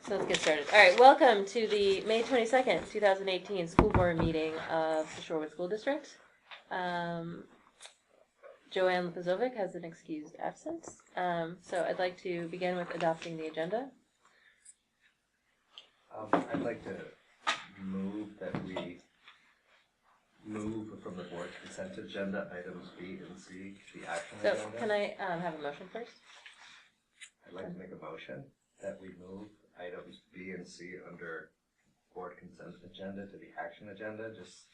So let's get started. All right, welcome to the May 22nd, 2018 school board meeting of the Shorewood School District. Joanne Lupozovic has an excused absence. So I'd like to begin with adopting the agenda. I'd like to move that we move from the board consent agenda items B and C to the action agenda. So can I have a motion first? I'd like to make a motion that we move items B and C under board consent agenda to the action agenda. Just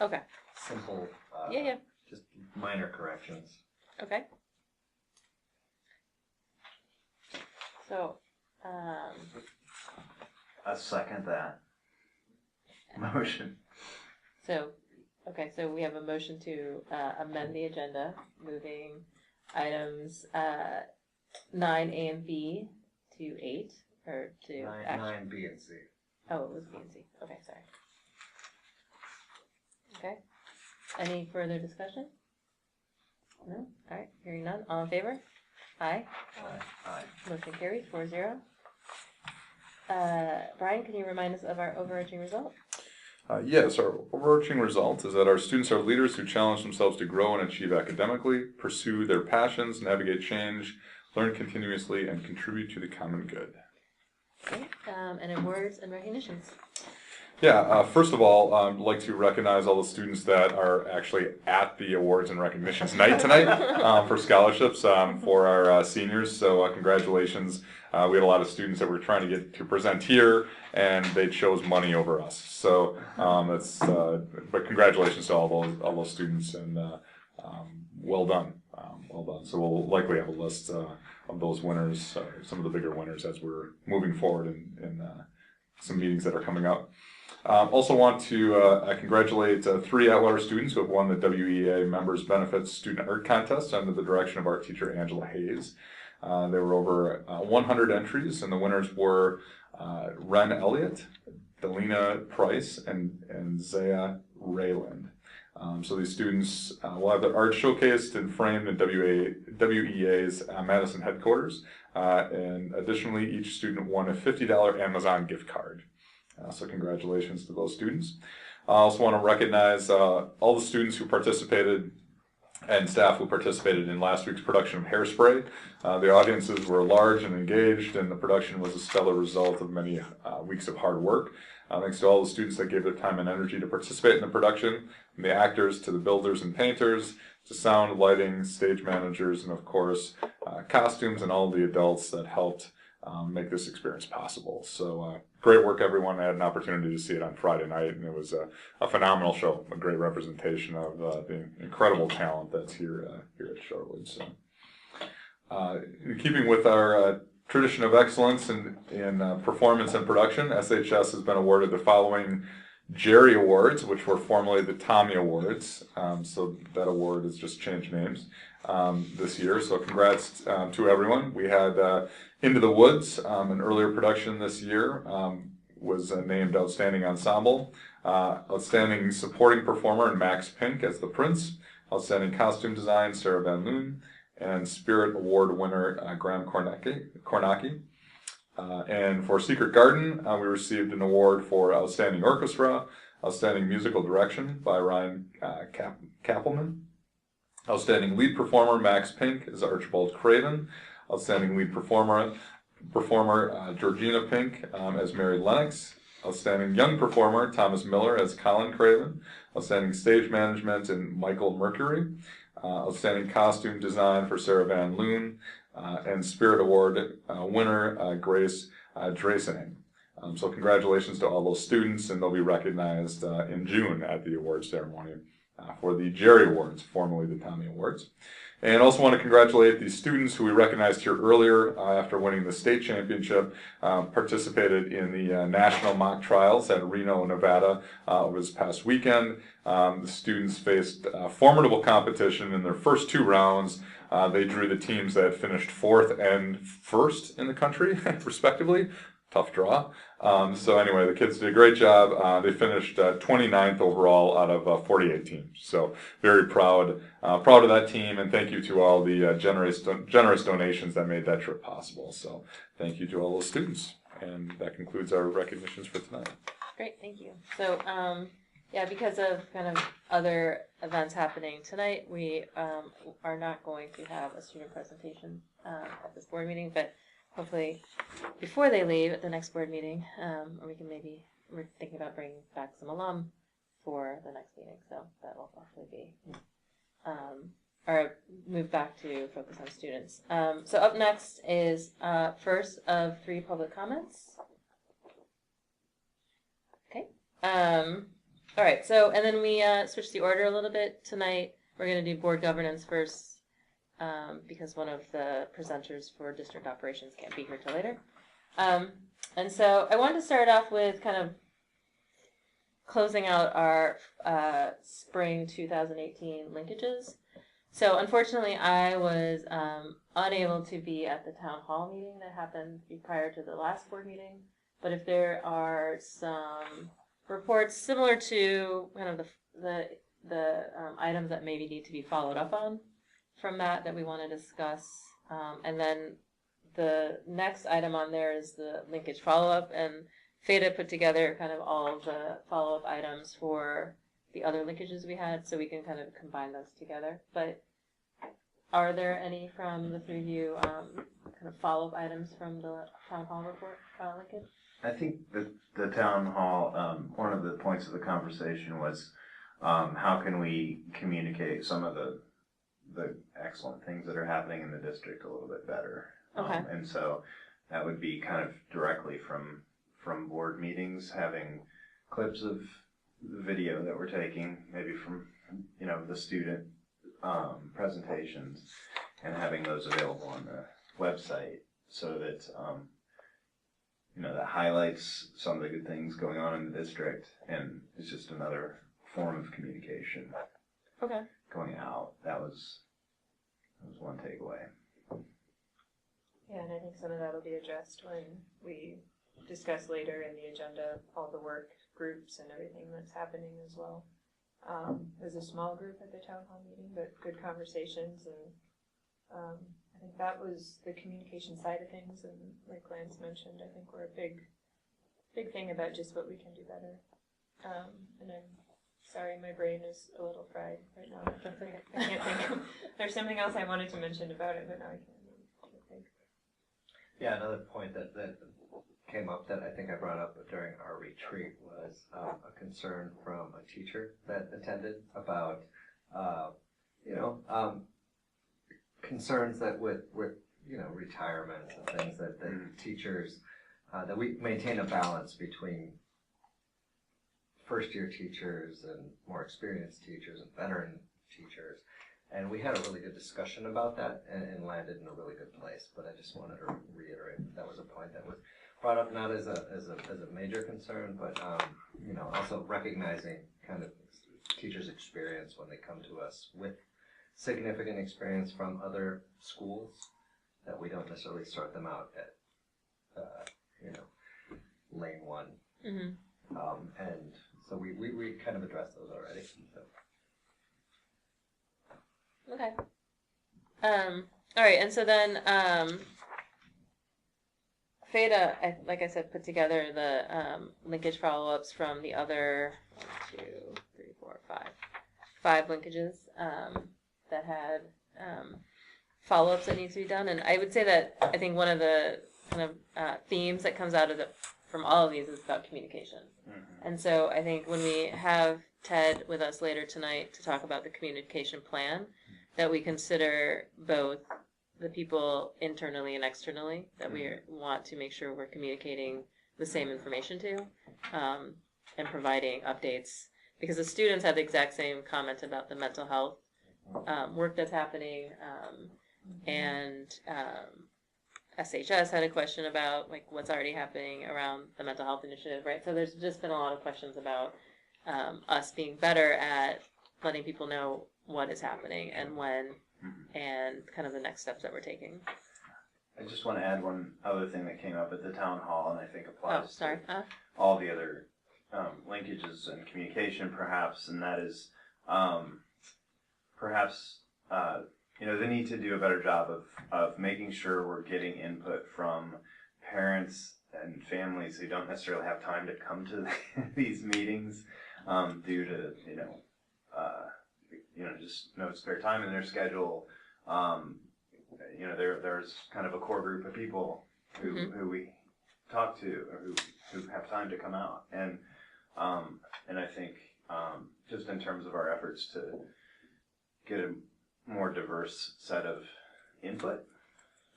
okay. Simple. Yeah. Just minor corrections. Okay. So. I second that motion. So we have a motion to amend the agenda, moving items 9A and B to 8, or to 9, B, and C. Oh, it was B and C. Okay, sorry. Okay. Any further discussion? No? All right, hearing none. All in favor? Aye. Aye. Motion carries 4-0. Brian, can you remind us of our overarching result? Yes, our overarching result is that our students are leaders who challenge themselves to grow and achieve academically, pursue their passions, navigate change, learn continuously, and contribute to the common good. Okay, and awards and recognitions. Yeah, first of all, I'd like to recognize all the students that are actually at the awards and recognitions night tonight for scholarships for our seniors. So congratulations. We had a lot of students that we're trying to get to present here, and they chose money over us. So but congratulations to all those students, and well done. Well done. So we'll likely have a list of those winners, some of the bigger winners, as we're moving forward in some meetings that are coming up. Also want to congratulate 3 Atwater students who have won the WEA Members Benefits Student Art Contest under the direction of art teacher Angela Hayes. There were over 100 entries, and the winners were Ren Elliott, Delina Price, and Zaya Rayland. So these students will have their art showcased and framed in WEA's Madison headquarters. And additionally, each student won a $50 Amazon gift card. So congratulations to those students. I also want to recognize all the students who participated and staff who participated in last week's production of Hairspray. The audiences were large and engaged, and the production was a stellar result of many weeks of hard work. Thanks to all the students that gave their time and energy to participate in the production, from the actors to the builders and painters, to sound, lighting, stage managers, and of course, costumes, and all the adults that helped make this experience possible. So great work, everyone. I had an opportunity to see it on Friday night, and it was a phenomenal show, a great representation of the incredible talent that's here at Shorewood. So, in keeping with our tradition of excellence in performance and production, SHS has been awarded the following Jerry Awards, which were formerly the Tommy Awards. So that award has just changed names this year. So congrats to everyone. We had Into the Woods, an earlier production this year, was named Outstanding Ensemble. Outstanding Supporting Performer, Max Pink as the Prince. Outstanding Costume Design, Sarah Van Loon. And Spirit Award winner, Graham Kornacki. And for Secret Garden, we received an award for Outstanding Orchestra, Outstanding Musical Direction by Ryan Kappelman. Outstanding Lead Performer, Max Pink, is Archibald Craven. Outstanding Lead Performer Georgina Pink as Mary Lennox. Outstanding Young Performer, Thomas Miller as Colin Craven. Outstanding Stage Management and Michael Mercury. Outstanding Costume Design for Sarah Van Loon. And Spirit Award winner, Grace Drasening. So congratulations to all those students, and they'll be recognized in June at the award ceremony for the Jerry Awards, formerly the Tommy Awards. And also want to congratulate the students who we recognized here earlier after winning the state championship, participated in the national mock trials at Reno, Nevada over this past weekend. The students faced formidable competition in their first 2 rounds. They drew the teams that finished 4th and 1st in the country, respectively. Tough draw. So anyway, the kids did a great job. They finished 29th overall out of 48 teams. So very proud of that team, and thank you to all the generous donations that made that trip possible. So thank you to all those students. And that concludes our recognitions for tonight. Great, thank you. So, yeah, because of kind of other events happening tonight, we are not going to have a student presentation at this board meeting, but hopefully before they leave at the next board meeting, or we're thinking about bringing back some alum for the next meeting, so that will hopefully be, or move back to focus on students. So up next is first of 3 public comments. Okay. All right, so, and then we switched the order a little bit tonight. We're going to do board governance first because one of the presenters for district operations can't be here till later. And so I wanted to start off with kind of closing out our spring 2018 linkages. So unfortunately, I was unable to be at the town hall meeting that happened prior to the last board meeting. But if there are some reports similar to kind of the items that maybe need to be followed up on from that we want to discuss, and then the next item on there is the linkage follow-up, and Feda put together kind of all of the follow-up items for the other linkages we had, so we can kind of combine those together. But are there any from the 3 of you kind of follow-up items from the town hall report linkage? I think the town hall, one of the points of the conversation was how can we communicate some of the excellent things that are happening in the district a little bit better. Okay. And so that would be kind of directly from board meetings, having clips of the video that we're taking, maybe from, the student presentations, and having those available on the website so that, that highlights some of the good things going on in the district, and it's just another form of communication. Okay. Going out. That was one takeaway. Yeah, and I think some of that will be addressed when we discuss later in the agenda all the work groups and everything that's happening as well. It was a small group at the town hall meeting, but good conversations, and I think that was the communication side of things. And like Lance mentioned, I think we're a big thing about just what we can do better. And I'm sorry, my brain is a little fried right now. I can't think. There's something else I wanted to mention about it, but now I can't think. Yeah, another point that came up that I think I brought up during our retreat was a concern from a teacher that attended about, concerns that with retirement and things that the teachers, that we maintain a balance between first-year teachers and more experienced teachers and veteran teachers. And we had a really good discussion about that and landed in a really good place. But I just wanted to reiterate that was a point that was brought up not as a major concern, but also recognizing kind of teachers' experience when they come to us with significant experience from other schools, that we don't necessarily start them out at lane 1. Mm-hmm. And so we kind of addressed those already. So. Okay. All right, and so then Feda, like I said, put together the linkage follow-ups from the other 5 linkages that had follow-ups that need to be done. And I would say that I think one of the kind of themes that comes out of from all of these is about communication. Mm-hmm. And so I think when we have Ted with us later tonight to talk about the communication plan, that we consider both the people internally and externally that we want to make sure we're communicating the same information to, and providing updates, because the students had the exact same comment about the mental health work that's happening, and SHS had a question about like what's already happening around the mental health initiative, right? So there's just been a lot of questions about us being better at letting people know what is happening and when, and kind of the next steps that we're taking. I just want to add one other thing that came up at the town hall, and I think applies to all the other linkages and communication, perhaps, and that is perhaps the need to do a better job of making sure we're getting input from parents and families who don't necessarily have time to come to these meetings due to just no spare time in their schedule. There's kind of a core group of people who we talk to or who have time to come out, and I think just in terms of our efforts to get a more diverse set of input,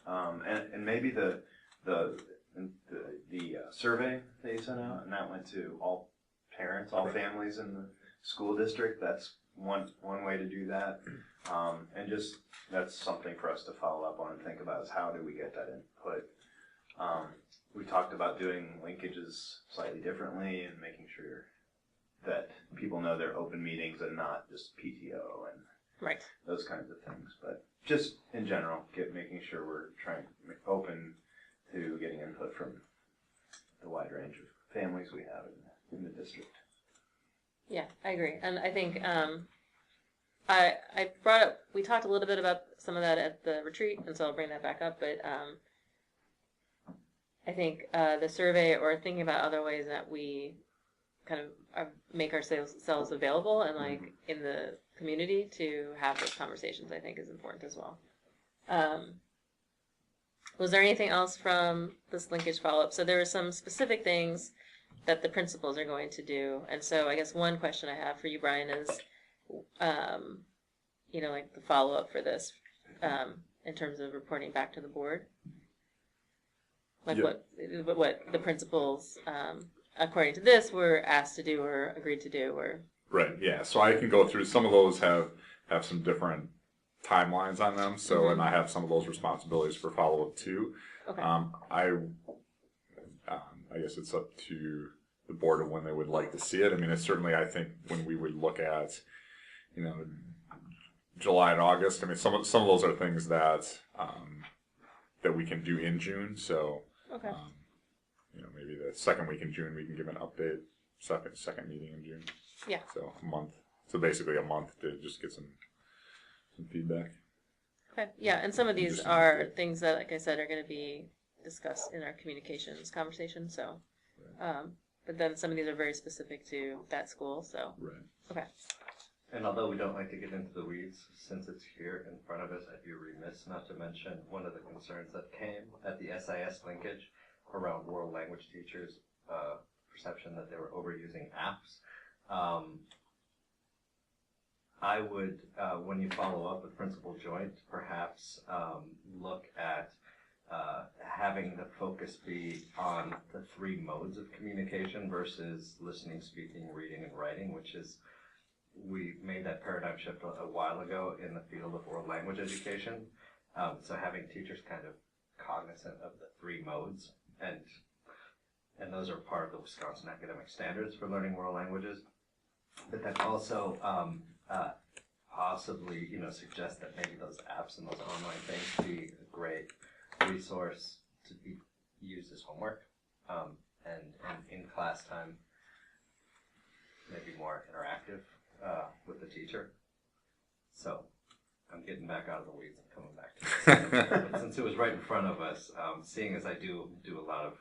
and maybe the survey they sent out, and that went to all parents, all families in the school district. That's one way to do that, and just that's something for us to follow up on and think about is how do we get that input. We talked about doing linkages slightly differently and making sure that people know they're open meetings and not just PTO and Right. those kinds of things. But just in general, making sure we're trying to be open to getting input from the wide range of families we have in the district. Yeah, I agree. And I think we talked a little bit about some of that at the retreat, and so I'll bring that back up. But I think the survey, or thinking about other ways that we kind of make ourselves available and like in the community to have those conversations, I think is important as well. Was there anything else from this linkage follow-up? So there were some specific things that the principals are going to do. And so I guess one question I have for you, Brian, is, like the follow-up for this in terms of reporting back to the board. Like what the principals, according to this, were asked to do or agreed to do, or Right. Yeah. So I can go through some of those have some different timelines on them. So and I have some of those responsibilities for follow up too. Okay. I guess it's up to the board of when they would like to see it. I mean, it's certainly, I think when we would look at, July and August. I mean, some of those are things that that we can do in June. So, okay. Maybe the second week in June we can give an update. Second meeting in June. Yeah. So a month. So basically a month to just get some feedback. Okay. Yeah, and some of these are things that, like I said, are going to be discussed in our communications conversation. So, but then some of these are very specific to that school. So, Right. Okay. And although we don't like to get into the weeds, since it's here in front of us, I'd be remiss not to mention one of the concerns that came at the SIS linkage around world language teachers' perception that they were overusing apps. I would, when you follow up with Principal Joint, perhaps look at having the focus be on the 3 modes of communication versus listening, speaking, reading, and writing, which is, we made that paradigm shift a while ago in the field of world language education. So having teachers kind of cognizant of the 3 modes, and those are part of the Wisconsin academic standards for learning world languages. But then also possibly, suggest that maybe those apps and those online things be a great resource to be used as homework, and in class time, maybe more interactive with the teacher. So I'm getting back out of the weeds and coming back to it. But since it was right in front of us, seeing as I do a lot of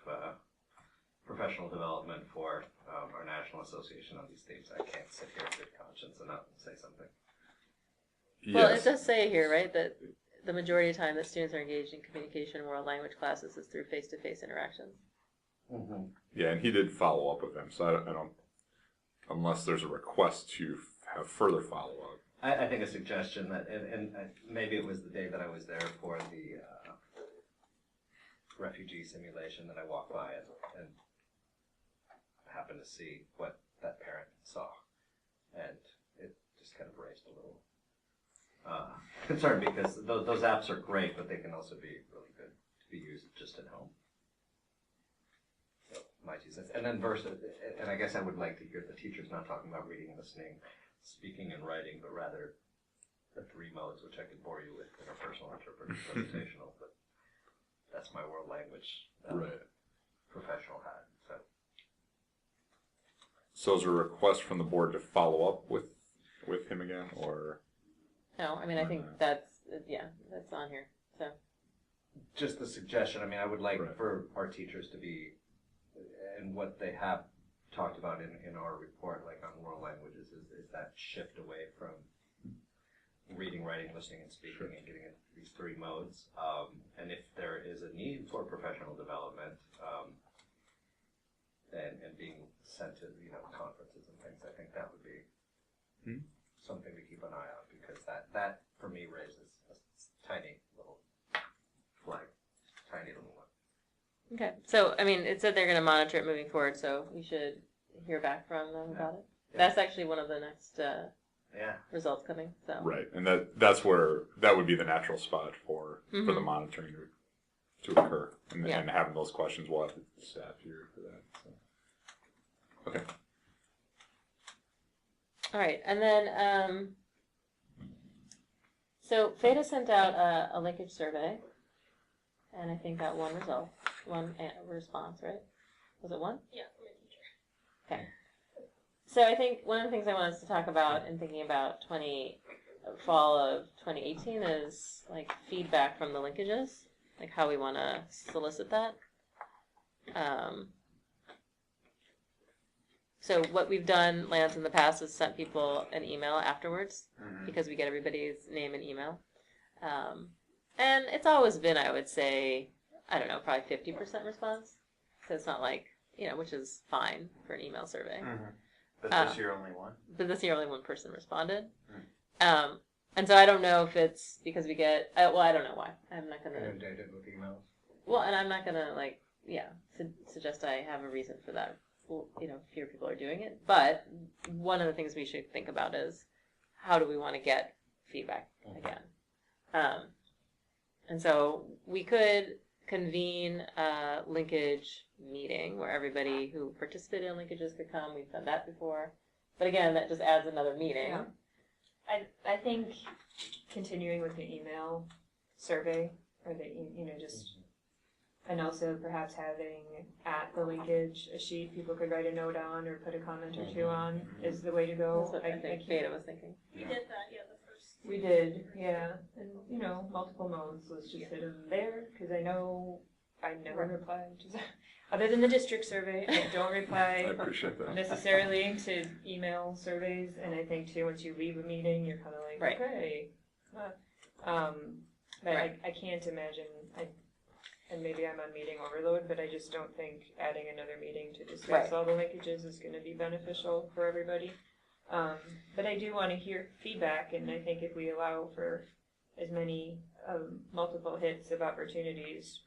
professional development for our national association on these things, I can't sit here in good conscience and not say something. Well, it Yes. does say here, right, that the majority of the time that students are engaged in communication in world language classes is through face-to-face interactions. Mm-hmm. Yeah, and he did follow up with them. So I don't unless there's a request to have further follow up. I think a suggestion that, and maybe it was the day that I was there for the refugee simulation, that I walked by and happened to see what that parent saw, and it just kind of raised a little concern, because those apps are great, but they can also be really good to be used just at home. So my 2 cents. And then and I guess I would like to hear the teachers not talking about reading, listening, speaking, and writing, but rather the 3 modes, which I could bore you with interpersonal, interpretive, presentational, but that's my world language professional hat. So is there a request from the board to follow up with him again, or? No, I mean, I think that's on here. So, Just the suggestion, I mean, I would like for our teachers to be and what they have talked about in our report, like on world languages, is that shift away from reading, writing, listening, and speaking, and getting into these three modes. And if there is a need for professional development, and being sent to conferences and things, I think that would be something to keep an eye on, because that for me raises a tiny little flag, tiny little one. Okay, so I mean, it said they're going to monitor it moving forward, so we should hear back from them about it. Yeah. That's actually one of the next Yeah. results coming. So Right, and that's where that would be the natural spot for the monitoring to occur, and, Yeah. and having those questions. We'll have the staff here for that. So. Okay. all right, and then so FETA sent out a linkage survey, and I think got one response, right? Was it one? Yeah, from a teacher. Okay. So I think one of the things I want us to talk about in thinking about fall of 2018 is like feedback from the linkages, like how we want to solicit that. So what we've done, Lance, in the past is sent people an email afterwards because we get everybody's name and email. And it's always been, I would say, I don't know, probably 50% response. So it's not like, which is fine for an email survey. But this year only one? But this year only one person responded. And so I don't know if it's because we get, I don't know why. I'm not going to. Inundated with emails. Well, and I'm not going to, suggest I have a reason for that. Well, fewer people are doing it. But one of the things we should think about is how do we want to get feedback again? And so we could convene a linkage meeting where everybody who participated in linkages could come. We've done that before. But again, that just adds another meeting. Yeah. I think continuing with the email survey, or and also perhaps having at the linkage a sheet people could write a note on or put a comment or two on is the way to go. That's what I think Beta was thinking. We did that, the first. We did, yeah, and multiple modes. Let's just hit them there, because I know I never reply, other than the district survey. I don't I reply appreciate that. necessarily to email surveys, and I think too once you leave a meeting, you're kind of like, Right. okay, but Right. I can't imagine. And maybe I'm on meeting overload, but I just don't think adding another meeting to discuss Right. all the linkages is going to be beneficial for everybody. But I do want to hear feedback, and I think if we allow for as many multiple hits of opportunities,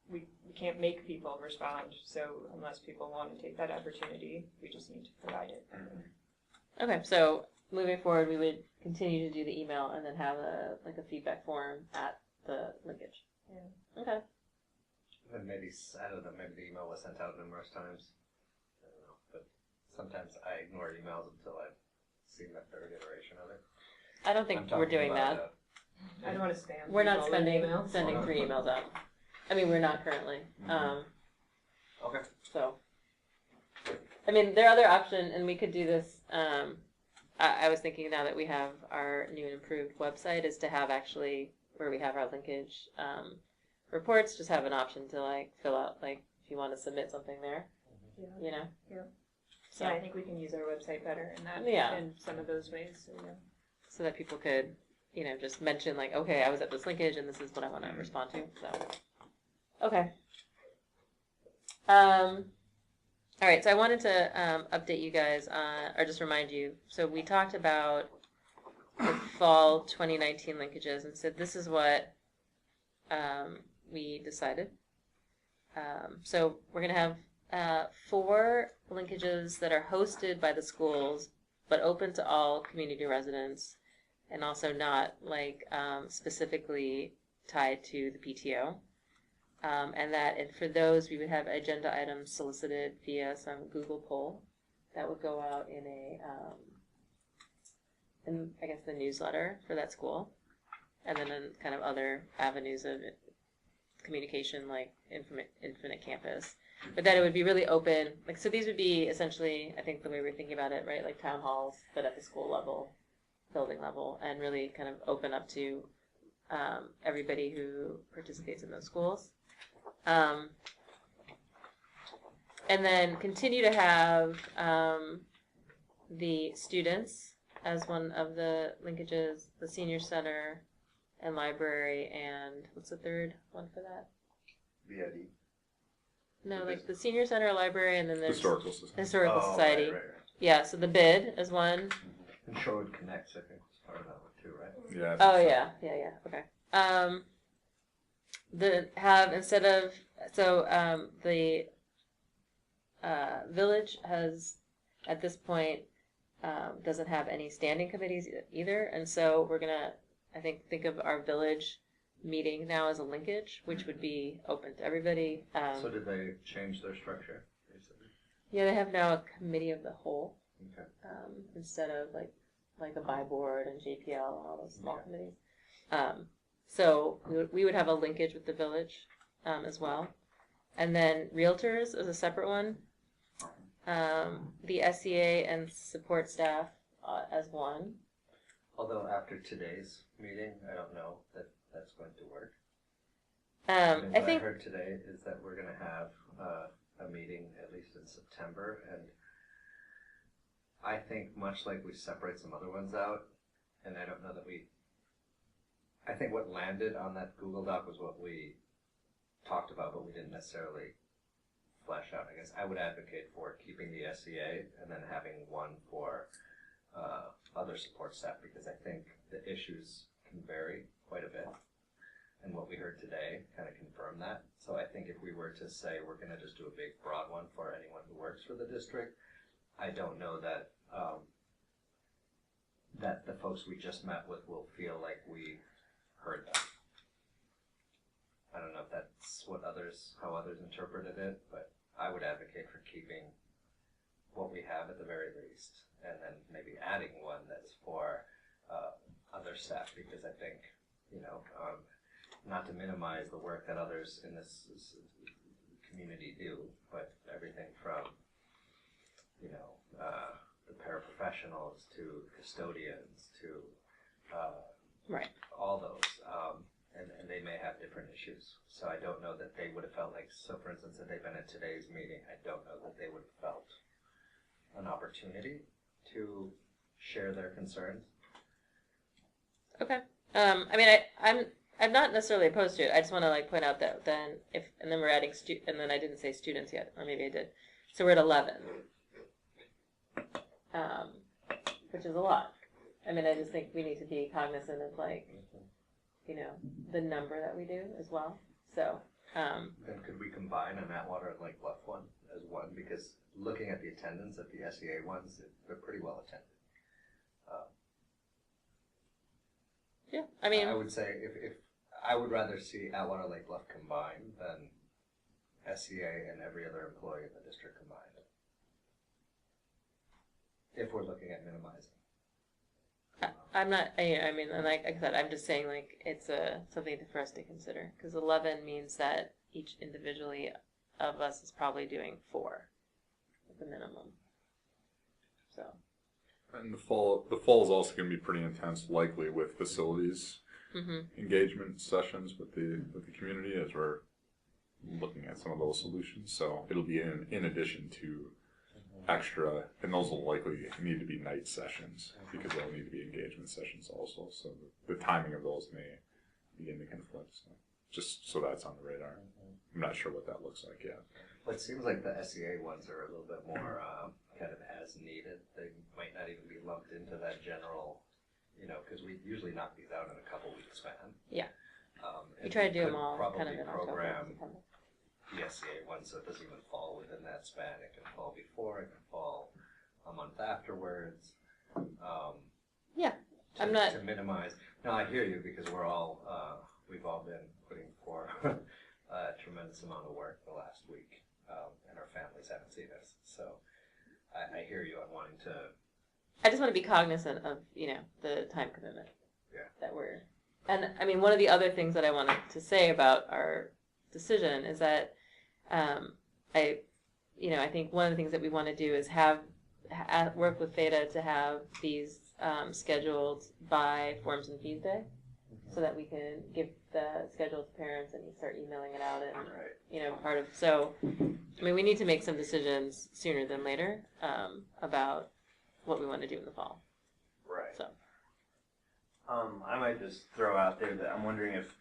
we can't make people respond. So unless people want to take that opportunity, we just need to provide it. Okay, so moving forward, we would continue to do the email and then have a feedback form at the linkage. Yeah. Okay. And maybe, I don't know, maybe the email was sent out numerous times. I don't know, but sometimes I ignore emails until I've seen the third iteration of it. I don't think we're doing that. I don't want to spam. We're not people with sending emails. 3 emails out. I mean, we're not currently. Okay. So, I mean, there are other options, and we could do this. I was thinking now that we have our new and improved website is to have actually where we have our linkage reports, just have an option to fill out if you want to submit something there. Yeah. So, Yeah, I think we can use our website better in that. Yeah. In some of those ways. So, yeah. so that people could, just mention okay, I was at this linkage and this is what I want to respond to. So, okay. All right. So I wanted to update you guys or just remind you. So we talked about the fall 2019 linkages and said this is what we decided. So we're going to have 4 linkages that are hosted by the schools, but open to all community residents, and also not specifically tied to the PTO. And for those, we would have agenda items solicited via some Google poll that would go out in the newsletter for that school, and then in kind of other avenues of communication like Infinite Campus. But that it would be really open. So these would be essentially, I think the way we're thinking about it, right? Like town halls, but at the school level, building level, and really kind of open up to everybody who participates in those schools. and then continue to have the students as one of the linkages, the senior center and library, and what's the third one for that? VID. No, like the senior center, library, and then there's Historical Society. Historical Society. Right. Yeah, so the bid is one. And Shorewood Connects, I think, was part of that one too, right? Yeah. I think Oh so. yeah, okay. The have instead of the village has at this point doesn't have any standing committees either, and so we're gonna I think of our village meeting now as a linkage, which would be open to everybody. So did they change their structure recently? Yeah, they have now a committee of the whole Okay. instead of like a buy board and JPL and all those small Okay. committees. So we would have a linkage with the village as well. And then realtors is a separate one. The SEA and support staff as one. Although after today's meeting, I don't know that that's going to work. I what think I heard today is that we're going to have a meeting at least in September, and I think much like we separate some other ones out, and I don't know that I think what landed on that Google Doc was what we talked about, but we didn't necessarily flesh out. I guess I would advocate for keeping the SEA and then having one for other support staff, because I think the issues can vary quite a bit. And what we heard today kind of confirmed that. So I think if we were to say we're going to just do a big broad one for anyone who works for the district, I don't know that that the folks we just met with will feel like we heard them. I don't know if that's how others interpreted it, but I would advocate for keeping what we have at the very least, and then maybe adding one that's for other staff, because I think, not to minimize the work that others in this community do, but everything from, the paraprofessionals to custodians to right. all those, and they may have different issues. So I don't know that they would have felt like, so for instance, if they've been at today's meeting, I don't know that they would have felt an opportunity to share their concerns. Okay. I'm not necessarily opposed to it. I just want to point out that then we're adding and then I didn't say students yet, or maybe I did. So we're at 11, which is a lot. I just think we need to be cognizant of the number that we do as well. So. Then could we combine an Atwater and Lake Bluff one as one? Because looking at the attendance at the SEA ones, they're pretty well attended. Yeah, I would say if I would rather see Atwater Lake Bluff combined than SEA and every other employee in the district combined. If we're looking at minimizing. I'm not. And like I said, I'm just saying it's something for us to consider, because 11 means that each individually of us is probably doing 4 at the minimum. So. And the fall is also going to be pretty intense, likely with facilities engagement sessions with the community as we're looking at some of those solutions. So it'll be in addition to extra, and those will likely need to be night sessions because there'll need to be engagement sessions also. So the timing of those may begin to conflict. So just so that's on the radar. I'm not sure what that looks like yet. Well, it seems like the SEA ones are a little bit more kind of as needed. They might not even be lumped into that general, because we usually knock these out in a couple weeks span. Yeah. We And try to do could them all probably kind of in October. program the SEA one so it doesn't even fall within that span. It can fall before, it can fall a month afterwards. Yeah. To minimize. No, I hear you, because we've all been putting forth a tremendous amount of work the last week, and our families haven't seen us. So I hear you on wanting to. I just want to be cognizant of the time commitment. Yeah. That we're, and one of the other things that I wanted to say about our decision is that I think one of the things that we want to do is work with FADA to have these scheduled by Forms and Fees Day. so that we can give the schedule to parents and start emailing it out and, Right. you know, so, I mean, we need to make some decisions sooner than later, about what we want to do in the fall, Right. so. I might just throw out there that I'm wondering if,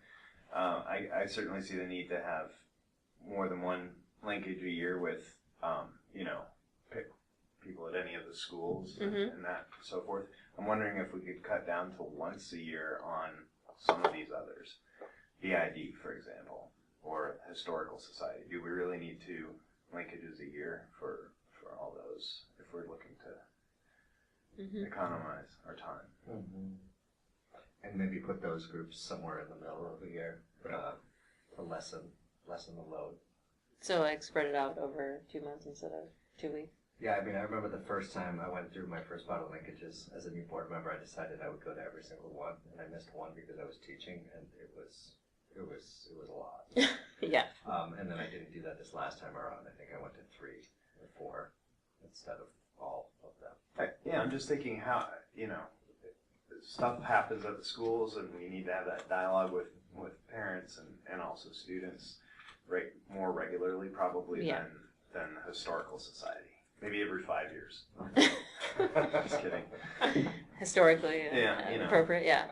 I certainly see the need to have more than one linkage a year with, you know, people at any of the schools Mhm. and that so forth. I'm wondering if we could cut down to once a year on some of these others. BID, for example, or Historical Society. Do we really need 2 linkages a year for all those if we're looking to Mhm. economize our time? And maybe put those groups somewhere in the middle of the year to lessen the load. So like spread it out over 2 months instead of 2 weeks. Yeah, I mean, I remember the first time I went through my first bout of linkages as a new board member, I decided I would go to every single one, and I missed one because I was teaching, and it was a lot. Yeah. And then I didn't do that this last time around. I think I went to 3 or 4 instead of all of them. Yeah, I'm just thinking how, you know, stuff happens at the schools and we need to have that dialogue with parents and also students more regularly probably Yeah. than the Historical Society. Maybe every 5 years. Just kidding. Historically Yeah, you know. appropriate, yeah.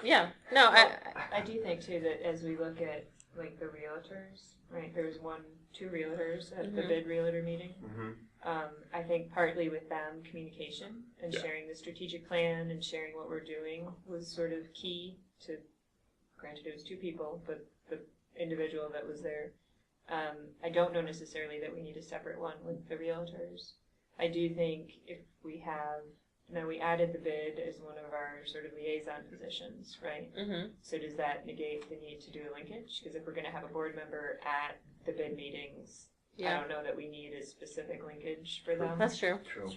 Yeah, no, I do think too that as we look at like the realtors, right, there was 2 realtors at the Mhm. bid realtor meeting. Mm-hmm. I think partly with them, communication and Yeah. sharing the strategic plan and sharing what we're doing was sort of key to, granted it was 2 people, but the individual that was there. I don't know necessarily that we need a separate one with the realtors. I do think if we have, now we added the bid as one of our sort of liaison positions, right? mm-hmm. So does that negate the need to do a linkage? Because if we're going to have a board member at the bid meetings, I Yeah, don't know that we need a specific linkage for them. that's true. True.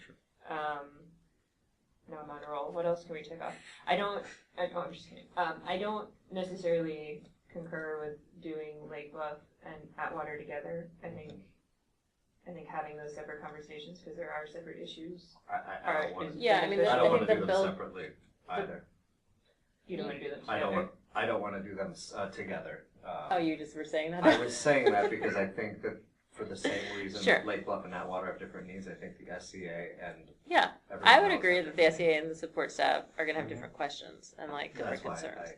No, I'm on a roll. What else can we take off? I'm just kidding. I don't necessarily concur with doing Lake Bluff and Atwater together. I think having those separate conversations, because there are separate issues. I don't want to. Yeah, I mean, I don't I want think to the do them bill- separately either. You don't want to do them I together. don't want to do them together. Oh, you just were saying that? I was saying that because I think that for the same reason Sure. Lake Bluff and Atwater have different needs. I think the SCA and Yeah, everyone I would else agree have that the different SEA and the support staff are going to have different questions and like needs. different That's why concerns.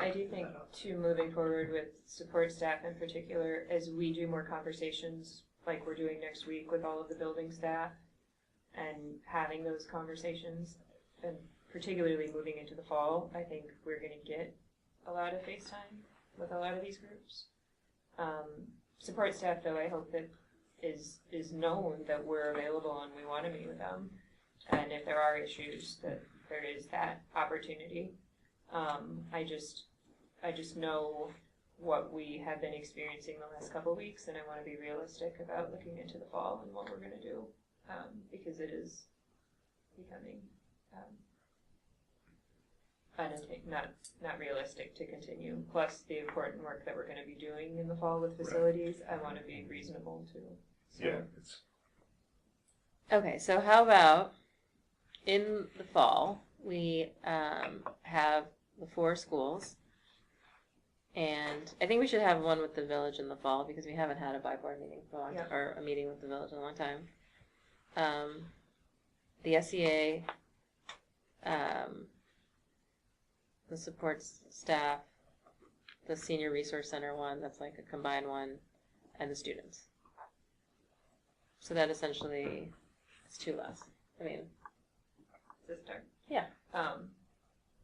I do think, too, moving forward with support staff in particular, as we do more conversations, like we're doing next week with all of the building staff, and having those conversations, and particularly moving into the fall, I think we're going to get a lot of FaceTime with a lot of these groups. Support staff, though, I hope that is known that we're available and we want to meet with them, and if there are issues, that there is that opportunity. I just know what we have been experiencing the last couple of weeks, and I want to be realistic about looking into the fall and what we're going to do, because it is becoming not realistic to continue. Plus, the important work that we're going to be doing in the fall with facilities, I want to be reasonable too. So, Yeah, it's Okay, so how about in the fall, we have the 4 schools, and I think we should have one with the village in the fall because we haven't had a by-board meeting for a long time, Yeah. or a meeting with the village in a long time. The SEA, the support staff, the senior resource center one, that's like a combined one, and the students. So that essentially is 2 less. I mean, sister. Yeah.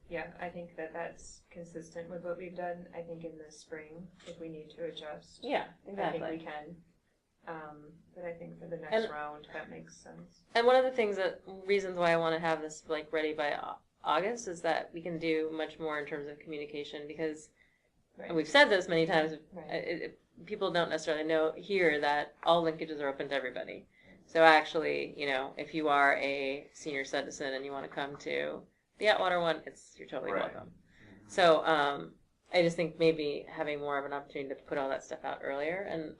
Yeah, I think that that's consistent with what we've done. I think in the spring, if we need to adjust, yeah, I exactly. think we can. But I think for the next And- round, that makes sense. And one of the reasons why I want to have this like ready by August is that we can do much more in terms of communication because, Right. and we've said this many times, Right. people don't necessarily know here that all linkages are open to everybody. So actually, you know, if you are a senior citizen and you want to come to the Atwater one, you're totally Right. welcome. So I just think maybe having more of an opportunity to put all that stuff out earlier. And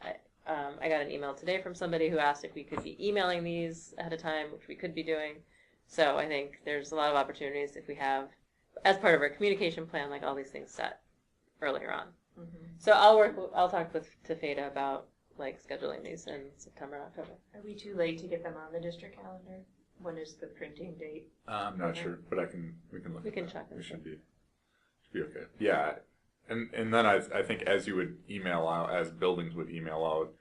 I got an email today from somebody who asked if we could be emailing these ahead of time, which we could be doing. So I think there's a lot of opportunities if we have as part of our communication plan, like all these things set earlier on. Mhm. So I'll talk to Feda about like scheduling these in September and October. Are we too late to get them on the district calendar? When is the printing date? I'm not sure, but we can look. We at can that. check and We see. should be okay. Yeah, and then I think as you would email out, as buildings would email out,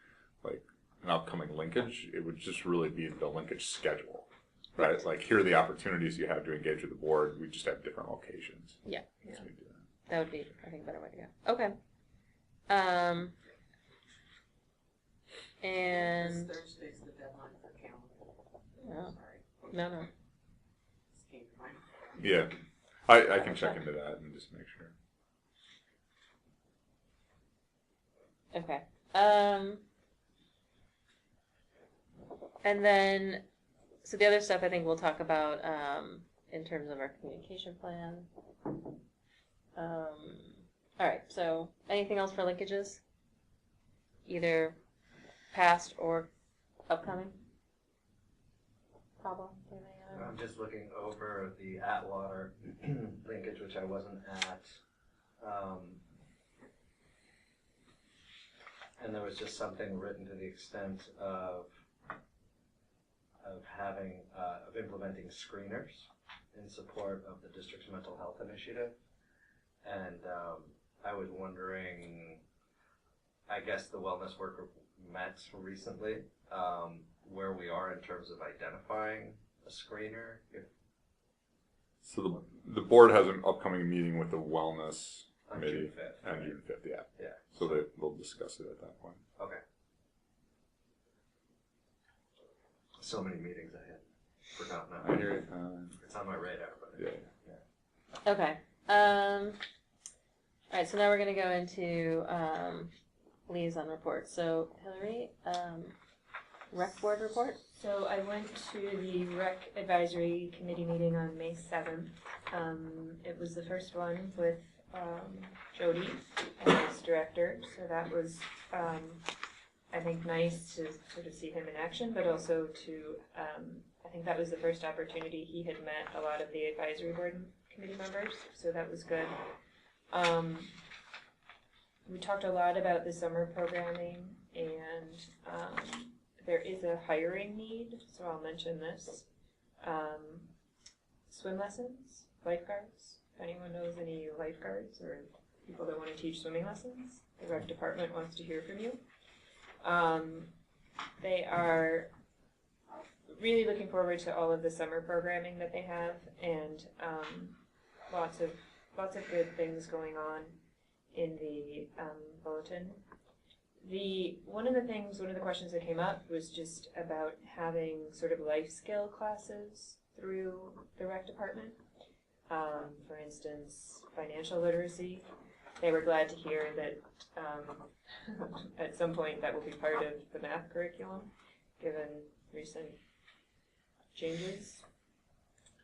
like an upcoming linkage, it would just really be the linkage schedule, right? Like here are the opportunities you have to engage with the board. We just have different locations. Yeah. So we do that. That would be, I think, a better way to go. Okay. And Thursday's the deadline for calendar. oh, Sorry. no. This came to mind. Yeah, I can check into that and just make sure. Okay. And then, so the other stuff I think we'll talk about in terms of our communication plan. All right. So, anything else for linkages? Either past or upcoming? Pablo, anything else? I'm just looking over the Atwater linkage, which I wasn't at. And there was just something written to the extent of having, of implementing screeners in support of the district's mental health initiative. And I was wondering, I guess the wellness worker met recently, where we are in terms of identifying a screener. So the board has an upcoming meeting with the wellness On committee June 5th, on right? June 5th. Yeah. Yeah. So they'll discuss it at that point. Okay. So many meetings I had forgotten. I hear you. It's on my radar, but Yeah. Okay. All right. So now we're going to go into liaison reports. So Hillary, rec board report. So I went to the Rec Advisory Committee meeting on May 7th. It was the first one with Jody as director, so that was, I think, nice to sort of see him in action, but also to, I think that was the first opportunity he had met a lot of the advisory board committee members, so that was good. We talked a lot about the summer programming, and there is a hiring need, so I'll mention this. Swim lessons, lifeguards. If anyone knows any lifeguards or people that want to teach swimming lessons, the rec department wants to hear from you. They are really looking forward to all of the summer programming that they have, and lots of good things going on in the bulletin. One of the questions that came up was just about having sort of life skill classes through the rec department. For instance, financial literacy. They were glad to hear that at some point that will be part of the math curriculum, given recent changes.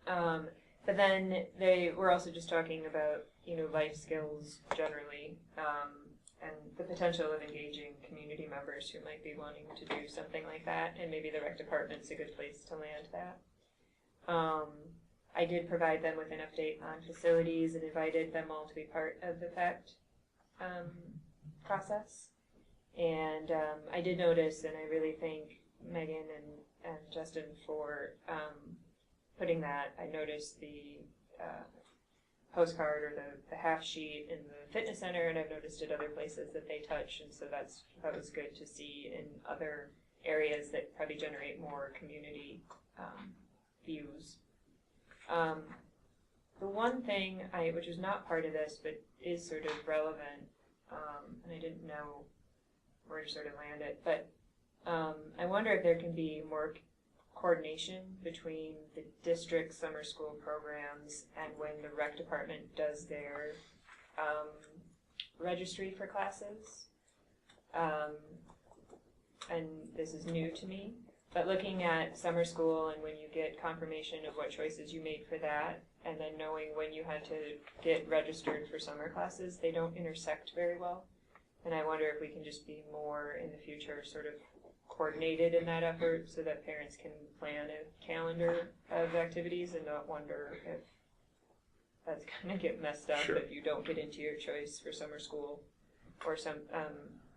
But then they were also just talking about, life skills generally, and the potential of engaging community members who might be wanting to do something like that, and maybe the rec department's a good place to land that. I did provide them with an update on facilities and invited them all to be part of the FACT process. And I did notice, and I really thank Megan and Justin for putting that. I noticed the postcard or the half sheet in the fitness center, and I've noticed at other places that they touch, and so that was good to see in other areas that probably generate more community views. The one thing which was not part of this but is sort of relevant, and I didn't know where to sort of land it, but I wonder if there can be more coordination between the district summer school programs and when the rec department does their registry for classes. And this is new to me, but looking at summer school and when you get confirmation of what choices you made for that, and then knowing when you had to get registered for summer classes, they don't intersect very well. And I wonder if we can just be more in the future sort of coordinated in that effort so that parents can plan a calendar of activities and not wonder if that's gonna get messed up Sure. if you don't get into your choice for summer school or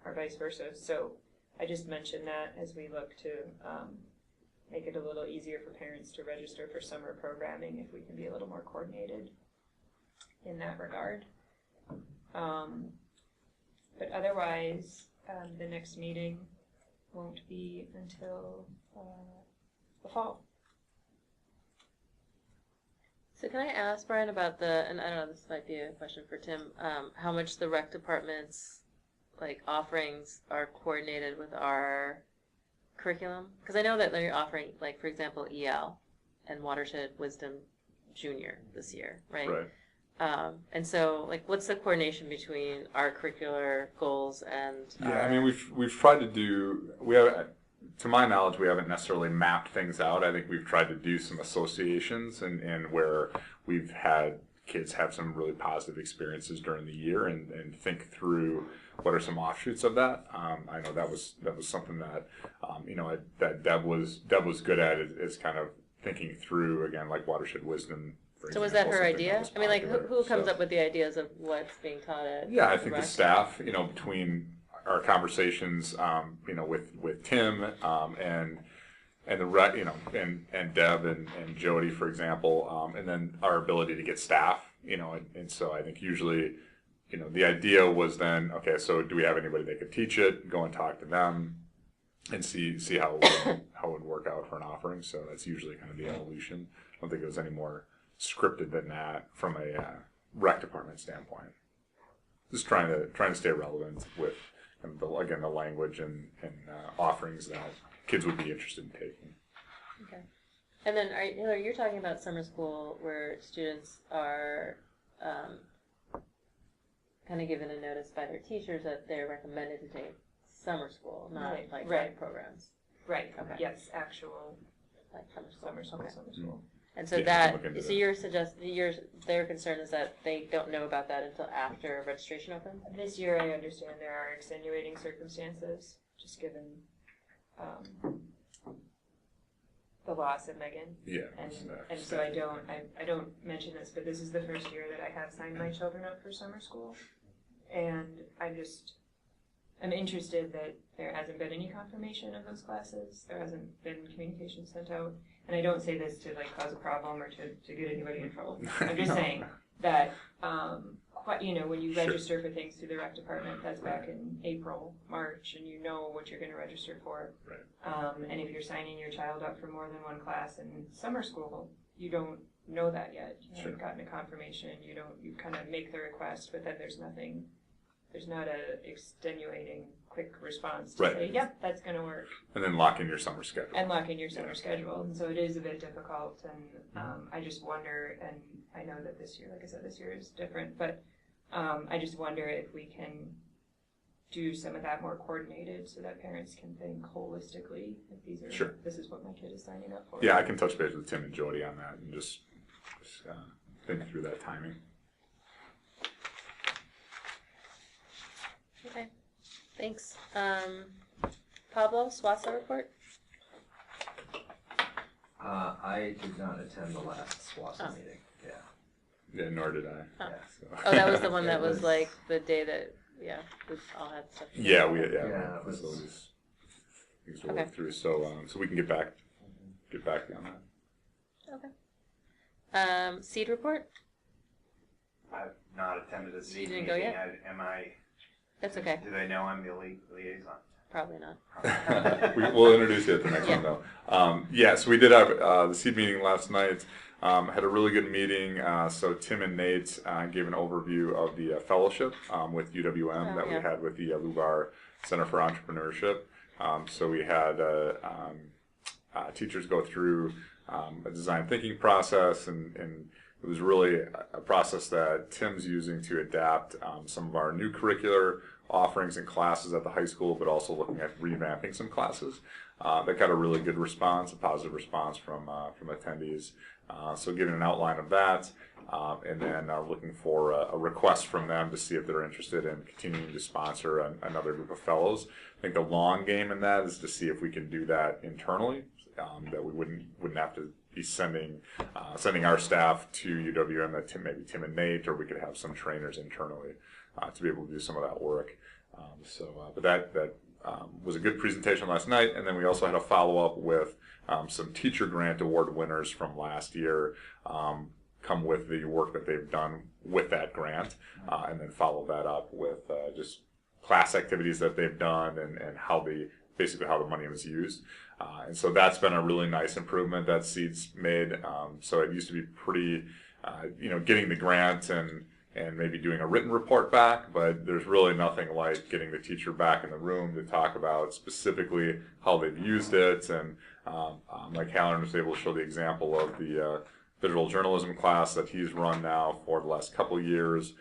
or vice versa. So I just mentioned that as we look to make it a little easier for parents to register for summer programming, if we can be a little more coordinated in that regard. But otherwise, the next meeting won't be until the fall. So can I ask Brian about and I don't know, this might be a question for Tim, how much the rec department's like offerings are coordinated with our curriculum? Because I know that they're offering, like, for example, EL and Watershed Wisdom Junior this year, right? Right. And so, like, what's the coordination between our curricular goals and Yeah, I mean, we've tried to do, to my knowledge, we haven't necessarily mapped things out. I think we've tried to do some associations and where we've had kids have some really positive experiences during the year and think through what are some offshoots of that. I know that was something that that Deb was good at is kind of thinking through, again, like Watershed Wisdom. For so was that example, her something that idea? was I mean, like, popular. who comes So- up with the ideas of what's being taught at? Yeah, I think the rec? staff, between our conversations, with Tim, and the rec, and Deb and Jody, for example, and then our ability to get staff, and so I think usually, the idea was then, okay, so do we have anybody that could teach it? Go and talk to them and see how it would work out for an offering. So that's usually kind of the evolution. I don't think it was any more scripted than that from a rec department standpoint. Just trying to stay relevant with the language and offerings that kids would be interested in taking. Okay. And then you're talking about summer school where students are kind of given a notice by their teachers that they're recommended to take summer school, not Right, like right. rec programs, Right. Okay. Yes, actual like summer school. summer school, Okay. summer school. And so Yeah, we can look into that. Their concern is that they don't know about that until after registration opens? This year, I understand there are extenuating circumstances, just given the loss of Megan. Yeah. And so I don't mention this, but this is the first year that I have signed my children up for summer school. And I'm interested that there hasn't been any confirmation of those classes. There hasn't been communication sent out. And I don't say this to like cause a problem or to get anybody in trouble. I'm just No. saying that, when you Sure. register for things through the rec department, that's back in April, March, and you know what you're going to register for. Right. And if you're signing your child up for more than one class in summer school, you don't know that yet. You haven't gotten a confirmation. You kind of make the request, but then there's not a extenuating quick response to Right. say, yep, that's going to work. And then lock in your summer schedule. And lock in your summer schedule. And so it is a bit difficult. And I just wonder, and I know that this year, like I said, this year is different, but I just wonder if we can do some of that more coordinated so that parents can think holistically if Sure. this is what my kid is signing up for. Yeah, I can touch base with Tim and Jody on that and just think through that timing. Okay, thanks. Pablo, SWASA report? I did not attend the last SWASA Oh. meeting. Yeah. Yeah, nor did I. Oh. Yeah. So. Oh, that was the one It that was was- like the day that, we all had stuff. Yeah, Yeah, it was- facilities things to Okay. work through. So we can get back on that. Okay. Seed report? I've not attended a seat didn't go meeting. yet? Am I? That's okay, Do they know I'm the liaison? probably not. We'll introduce you at the next Yeah. one, though. So we did have the seed meeting last night. Had a really good meeting. So Tim and Nate gave an overview of the fellowship with UWM that we yeah. had with the Lubar Center for Entrepreneurship. So we had teachers go through a design thinking process, and it was really a process that Tim's using to adapt some of our new curricular offerings and classes at the high school, but also looking at revamping some classes. That got a really good response, a positive response from attendees. So giving an outline of that, and then looking for a request from them to see if they're interested in continuing to sponsor another group of fellows. I think the long game in that is to see if we can do that internally that we wouldn't have to be sending our staff to UWM, that maybe Tim and Nate, or we could have some trainers internally to be able to do some of that work. But that was a good presentation last night, and then we also had a follow-up with some teacher grant award winners from last year, come with the work that they've done with that grant, and then follow that up with just class activities that they've done and how the money was used. And so that's been a really nice improvement that Seed's made. So it used to be pretty, getting the grant and maybe doing a written report back, but there's really nothing like getting the teacher back in the room to talk about specifically how they've used it. And Mike Halloran was able to show the example of the visual journalism class that he's run now for the last couple of years,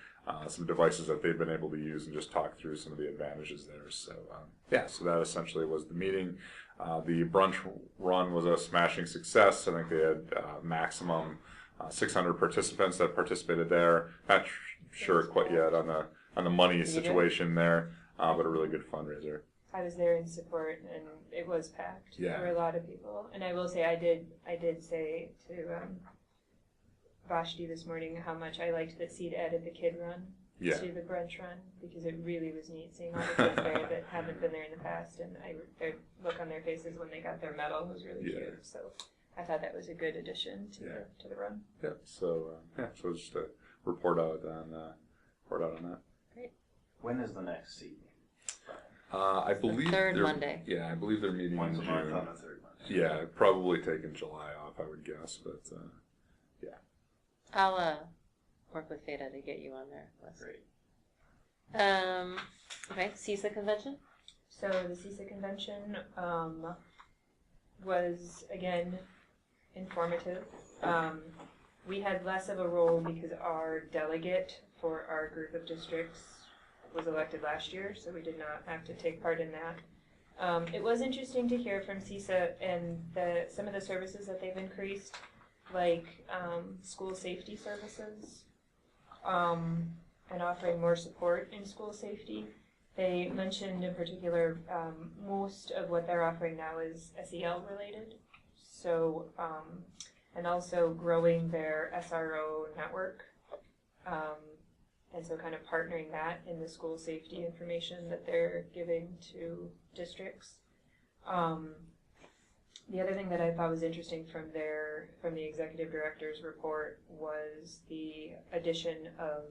some devices that they've been able to use, and just talk through some of the advantages there. So so that essentially was the meeting. The brunch run was a smashing success. I think they had maximum 600 participants that participated there. Not sure quite yet on the money situation there, but a really good fundraiser. I was there in support, and it was packed. Yeah. There were a lot of people, and I will say I did say to Vashti this morning how much I liked that Seed added the kid run to the brunch run, because it really was neat seeing all the kids there that haven't been there in the past, and their look on their faces when they got their medal was really cute. So I thought that was a good addition to the run. Yeah. So so just a report out on that. Great. When is the next seat? I believe third Monday. Yeah, I believe they're meeting Once a in month June. on the third Monday. Yeah, probably taking July off, I would guess, but I'll work with Theta to get you on their list. Great. Okay, CISA convention. So the CISA convention was, again, informative. We had less of a role because our delegate for our group of districts was elected last year, so we did not have to take part in that. It was interesting to hear from CISA and some of the services that they've increased, like school safety services, and offering more support in school safety. They mentioned in particular most of what they're offering now is SEL related. So, and also growing their SRO network. And so kind of partnering that in the school safety information that they're giving to districts. The other thing that I thought was interesting from the executive director's report was the addition of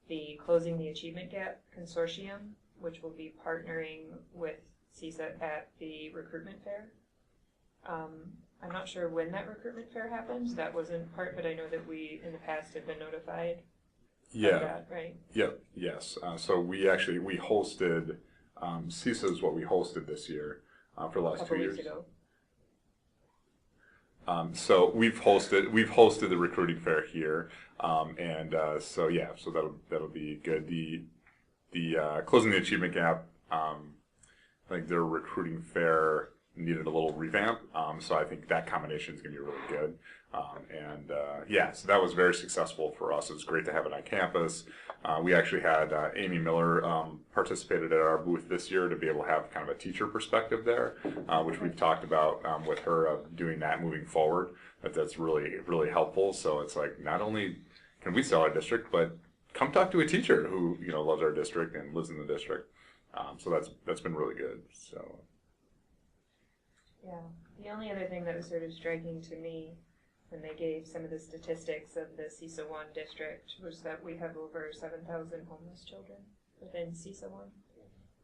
the Closing the Achievement Gap Consortium, which will be partnering with CISA at the recruitment fair. I'm not sure when that recruitment fair happens. That wasn't part, but I know that we in the past have been notified of that, right? Yep. Yes. So we hosted CISA is what we hosted this year for the last 2 years. Weeks ago. So we've hosted the recruiting fair here, so that'll be good. The Closing the Achievement Gap, I think their recruiting fair needed a little revamp, so I think that combination is going to be really good. So that was very successful for us. It was great to have it on campus. We actually had Amy Miller participated at our booth this year to be able to have kind of a teacher perspective there, which we've talked about with her doing that moving forward. That's really, really helpful. So it's like, not only can we sell our district, but come talk to a teacher who loves our district and lives in the district. So that's been really good. So. Yeah. The only other thing that was sort of striking to me when they gave some of the statistics of the CISA 1 district was that we have over 7,000 homeless children within CISA 1.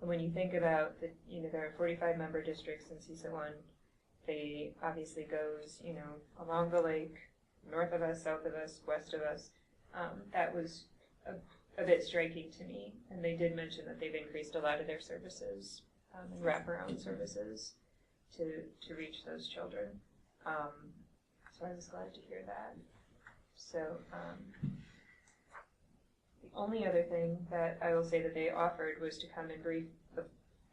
And when you think about that, there are 45 member districts in CISA 1, they obviously goes, along the lake, north of us, south of us, west of us. That was a bit striking to me. And they did mention that they've increased a lot of their services and wraparound services to reach those children. So I was glad to hear that. So the only other thing that I will say that they offered was to come and brief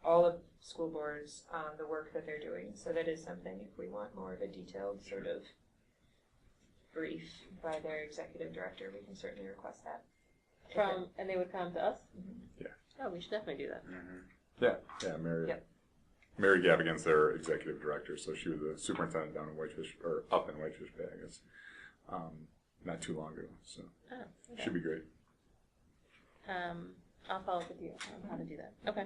all of school boards on the work that they're doing. So that is something, if we want more of a detailed sort of brief by their executive director, we can certainly request that. And they would come to us? Mm-hmm. Yeah. Oh, we should definitely do that. Mm-hmm. Yeah, Mary. Yep. Mary Gavigan's their executive director, so she was the superintendent down in Whitefish, or up in Whitefish Bay, I guess, not too long ago. So Oh, okay. should be great. I'll follow up with you on how to do that. Okay.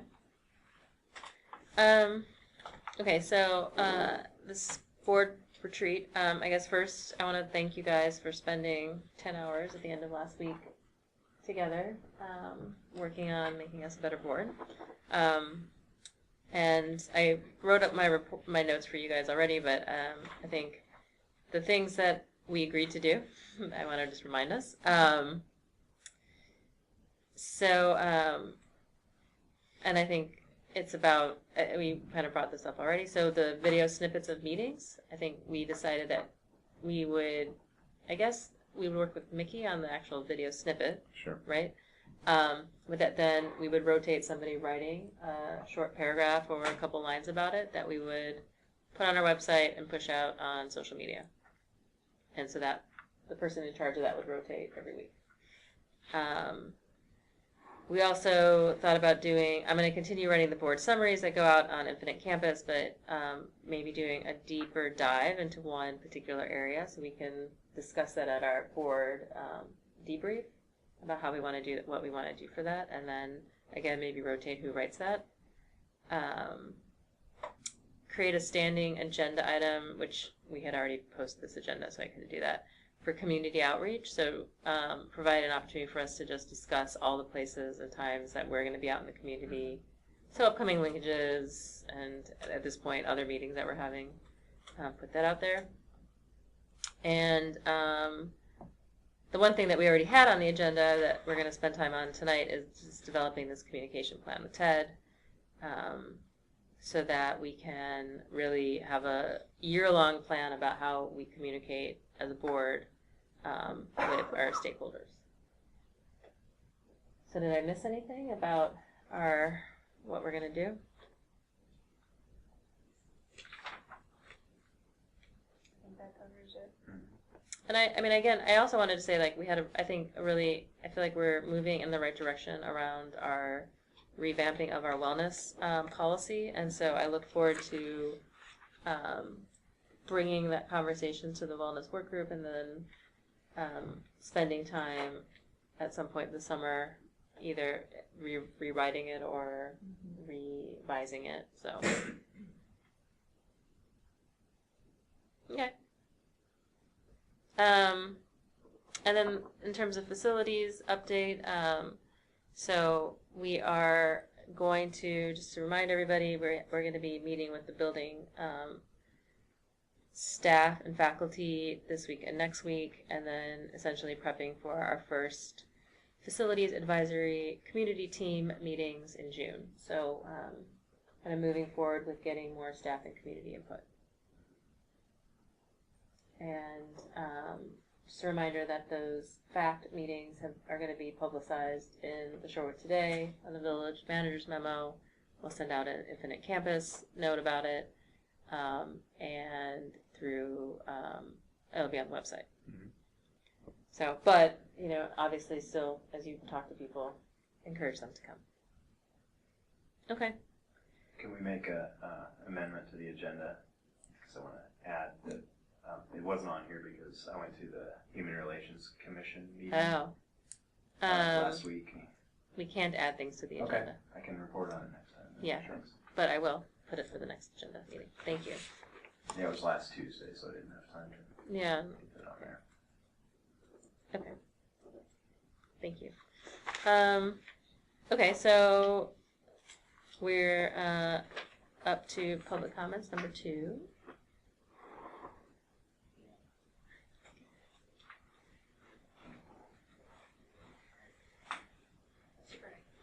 Okay, so this board retreat, I guess first I want to thank you guys for spending 10 hours at the end of last week together, working on making us a better board. And I wrote up my notes for you guys already, but I think the things that we agreed to do, I want to just remind us. And I think it's about, we kind of brought this up already, so the video snippets of meetings, I think we decided that we would work with Mickey on the actual video snippet, Sure. right? But that then we would rotate somebody writing a short paragraph or a couple lines about it that we would put on our website and push out on social media. And so that the person in charge of that would rotate every week. We also thought about I'm going to continue writing the board summaries that go out on Infinite Campus, but maybe doing a deeper dive into one particular area so we can discuss that at our board debrief about how we want to do what we want to do for that, and then again maybe rotate who writes that. Create a standing agenda item, which we had already posted this agenda, so I couldn't do that, for community outreach. So provide an opportunity for us to just discuss all the places and times that we're going to be out in the community. So upcoming linkages, and at this point other meetings that we're having, put that out there. And the one thing that we already had on the agenda that we're going to spend time on tonight is just developing this communication plan with Ted, so that we can really have a year-long plan about how we communicate as a board with our stakeholders. So did I miss anything about what we're going to do? I think that covers it. And I mean, again, I also wanted to say, like, we had, I feel like we're moving in the right direction around our revamping of our wellness policy, and so I look forward to bringing that conversation to the wellness work group, and then spending time at some point this summer either rewriting it or revising it. So okay. And then in terms of facilities update, so we are going to, just to remind everybody, we're going to be meeting with the building staff and faculty this week and next week, and then essentially prepping for our first facilities advisory community team meetings in June. So kind of moving forward with getting more staff and community input. And just a reminder that those FACT meetings are going to be publicized in the Shorewood Today, on the village manager's memo. We'll send out an Infinite Campus note about it, and through it'll be on the website. Mm-hmm. So, but obviously, still, as you talk to people, encourage them to come. Okay. Can we make a amendment to the agenda? Because I want to add that it wasn't on here because I went to the Human Relations Commission meeting last week. We can't add things to the Okay, agenda, I can report on it next time. Yeah. Thanks. but I will put it for the next agenda meeting. Thank you. Yeah, it was last Tuesday, so I didn't have time to Yeah. get it on there. Okay. Thank you. Okay, so we're up to public comments, number 2.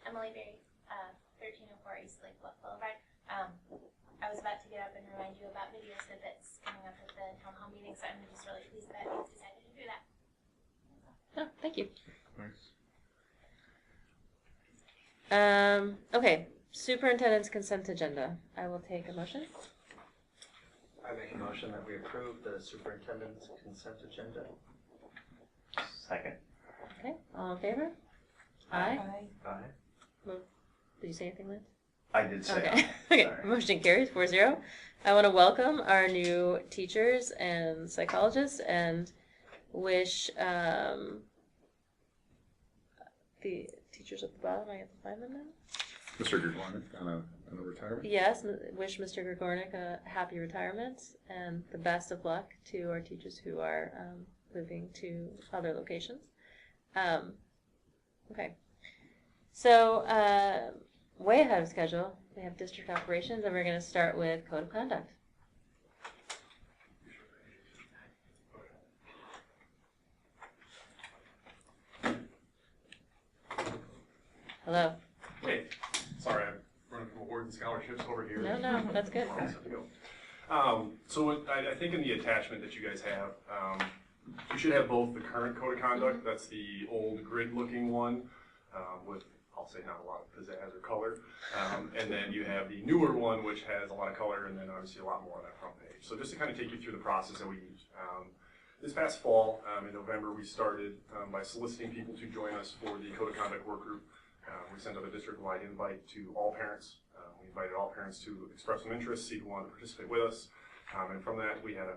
Emily Berry, 1304 East Lake Bluff Boulevard. I was about to get up and remind you about video snippets coming up at the town hall meeting, so I'm just really pleased that you've decided to do that. Oh, thank you. Thanks. Okay, superintendent's consent agenda. I will take a motion. I make a motion that we approve the superintendent's consent agenda. Second. Okay, all in favor? Aye. Aye. Did you say anything, Lynn? I did say Okay. aye. Okay. Sorry. Motion carries 4-0. I want to welcome our new teachers and psychologists and wish the teachers at the bottom. I have to find them now. Mr. Gregornik on a retirement. Yes, wish Mr. Gregornik a happy retirement and the best of luck to our teachers who are moving to other locations. Okay. So, way ahead of schedule, we have district operations, and we're going to start with code of conduct. Hello. Hey, sorry, I'm running from awards and scholarships over here. No, that's good. All set to go. I think in the attachment that you guys have, you should have both the current code of conduct, that's the old grid-looking one, with, I'll say, not a lot of pizzazz or color, and then you have the newer one, which has a lot of color, and then obviously a lot more on that front page. So just to kind of take you through the process that we used. This past fall, in November, we started by soliciting people to join us for the code of conduct work group. We sent out a district-wide invite to all parents. We invited all parents to express some interest, see who wanted to participate with us. And from that, we had a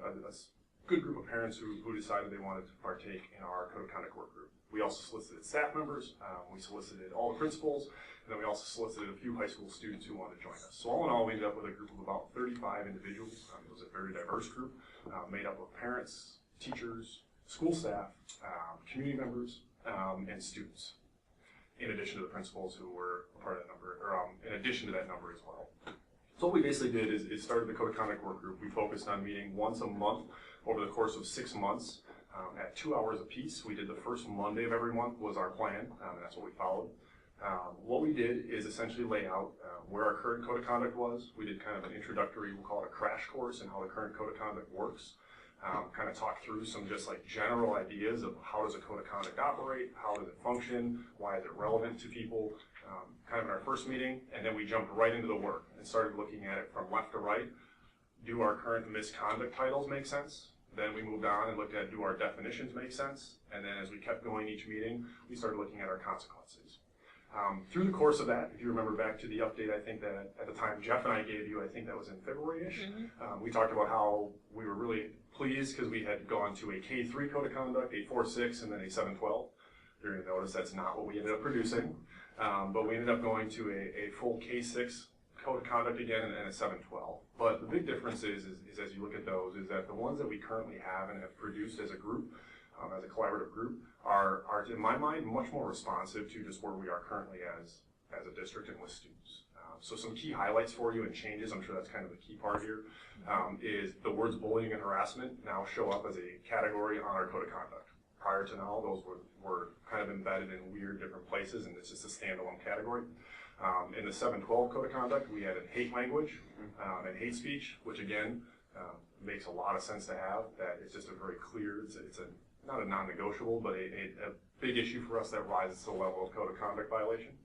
good group of parents who decided they wanted to partake in our code of conduct work group. We also solicited staff members, we solicited all the principals, and then we also solicited a few high school students who wanted to join us. So all in all, we ended up with a group of about 35 individuals. It was a very diverse group, made up of parents, teachers, school staff, community members, and students, in addition to the principals who were a part of that number, or in addition to that number as well. So what we basically did is started the code of conduct work group. We focused on meeting once a month over the course of 6 months at 2 hours apiece. We did the first Monday of every month was our plan, and that's what we followed. What we did is essentially lay out where our current code of conduct was. We did kind of an introductory, we'll call it a crash course in how the current code of conduct works. Kind of talk through some just like general ideas of how does a code of conduct operate, how does it function, why is it relevant to people, kind of in our first meeting, and then we jumped right into the work and started looking at it from left to right. Do our current misconduct titles make sense? Then we moved on and looked at do our definitions make sense? And then as we kept going each meeting, we started looking at our consequences. Through the course of that, if you remember back to the update, I think that at the time Jeff and I gave you, I think that was in February-ish, we talked about how we were really pleased because we had gone to a K3 code of conduct, a 4.6, and then a 7.12. You're going to notice that's not what we ended up producing, but we ended up going to a full K6 code of conduct again and a 7.12. But the big difference is as you look at those, is that the ones that we currently have and have produced as a group, as a collaborative group, are in my mind much more responsive to just where we are currently as a district and with students. So some key highlights for you and changes, I'm sure that's kind of the key part here, is the words bullying and harassment now show up as a category on our code of conduct. Prior to now, those were kind of embedded in weird different places, and it's just a standalone category. In the 7.12 code of conduct, we added hate language and hate speech, which again makes a lot of sense to have. That it's just a very clear, it's not a non-negotiable, but a big issue for us that rises to the level of code of conduct violation.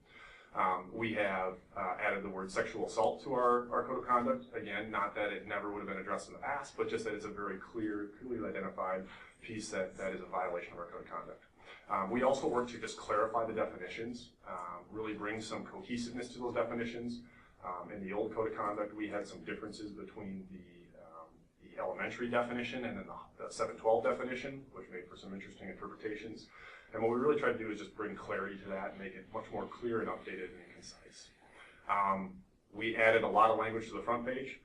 We have added the word sexual assault to our code of conduct. Again, not that it never would have been addressed in the past, but just that it's a very clearly identified piece that is a violation of our code of conduct. We also work to just clarify the definitions, really bring some cohesiveness to those definitions. In the old code of conduct, we had some differences between the elementary definition and then the 7.12 definition, which made for some interesting interpretations. And what we really try to do is just bring clarity to that and make it much more clear and updated and concise. We added a lot of language to the front page.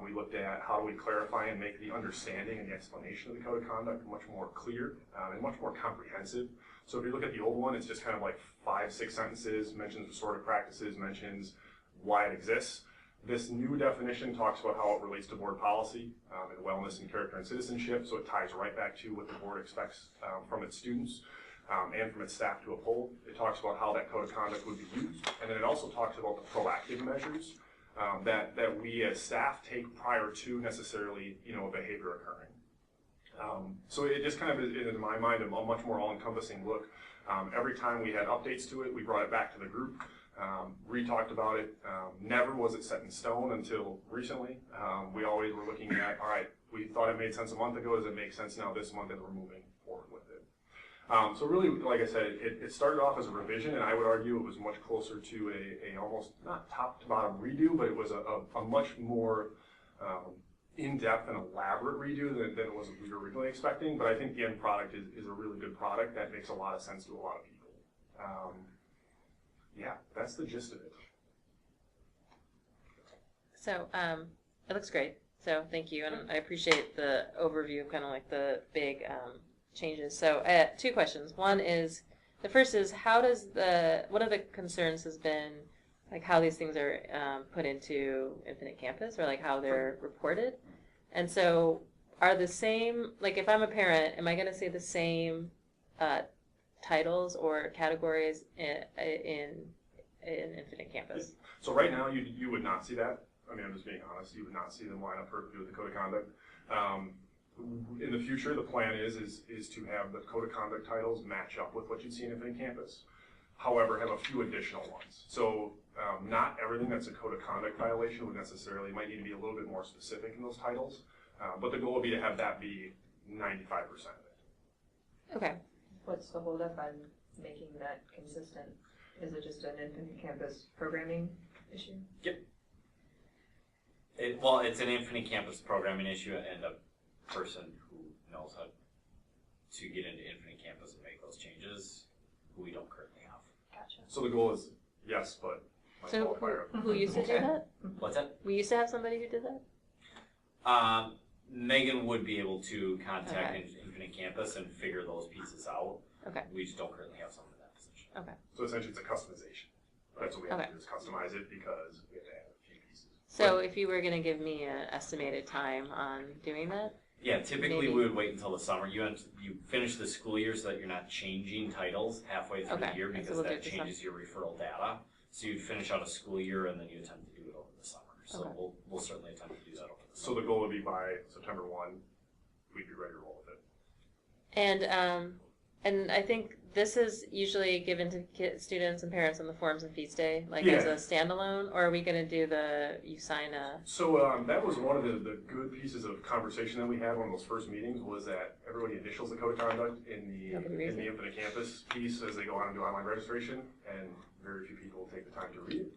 We looked at how do we clarify and make the understanding and the explanation of the code of conduct much more clear and much more comprehensive. So if you look at the old one, it's just kind of like 5-6 sentences, mentions restorative practices, mentions why it exists. This new definition talks about how it relates to board policy and wellness and character and citizenship, so it ties right back to what the board expects from its students and from its staff to uphold. It talks about how that code of conduct would be used, and then it also talks about the proactive measures that we as staff take prior to necessarily, a behavior occurring. So it just kind of is, in my mind, a much more all-encompassing look. Every time we had updates to it, we brought it back to the group, re-talked about it. Never was it set in stone until recently. We always were looking at, all right, we thought it made sense a month ago, does it make sense now this month as we're moving forward with it? So really, like I said, it started off as a revision, and I would argue it was much closer to a almost not top to bottom redo, but it was a much more in-depth and elaborate redo than it was we were originally expecting. But I think the end product is a really good product that makes a lot of sense to a lot of people. Yeah, that's the gist of it. So it looks great. So thank you, and I appreciate the overview of kind of like the big changes. So two questions. One is, the first is, one of the concerns has been like how these things are put into Infinite Campus, or like how they're reported. And so are the same, like if I'm a parent, am I going to see the same titles or categories in Infinite Campus? So right now, you would not see that. I mean, I'm just being honest. You would not see them line up perfectly with the code of conduct. In the future, the plan is to have the code of conduct titles match up with what you'd see in Infinite Campus. However, have a few additional ones. So not everything that's a code of conduct violation would necessarily, might need to be a little bit more specific in those titles. But the goal would be to have that be 95% of it. Okay. What's the holdup on making that consistent? Is it just an Infinite Campus programming issue? Yep. Well, it's an Infinite Campus programming issue, and a person who knows how to get into Infinite Campus and make those changes, who we don't currently have. Gotcha. So the goal is yes, but my So qualifier. who used to do that? What's that? We used to have somebody who did that? Megan would be able to contact Okay. Infinite Campus and figure those pieces out. Okay. We just don't currently have someone in that position. Okay. So essentially, it's a customization. That's what we have Okay. to do, is customize it, because we have to add a few pieces. So if you were going to give me an estimated time on doing that? Yeah, typically Maybe. we would wait until the summer. You finish the school year so that you're not changing titles halfway through Okay, the year, and so because we'll do that it this changes your referral data. So you'd finish out a school year and then you attempt to do it over the summer. So Okay. we'll certainly attempt to do that over the So summer. the goal would be by September 1, we'd be ready to roll with it. And I think this is usually given to students and parents on the Forms and Feast Day, like as Yeah. a standalone, or are we going to do you sign a... So that was one of the good pieces of conversation that we had, one of those first meetings, was that everybody initials the code of conduct in Nobody reads the it. Infinite Campus piece as they go on and do online registration, and very few people will take the time to read it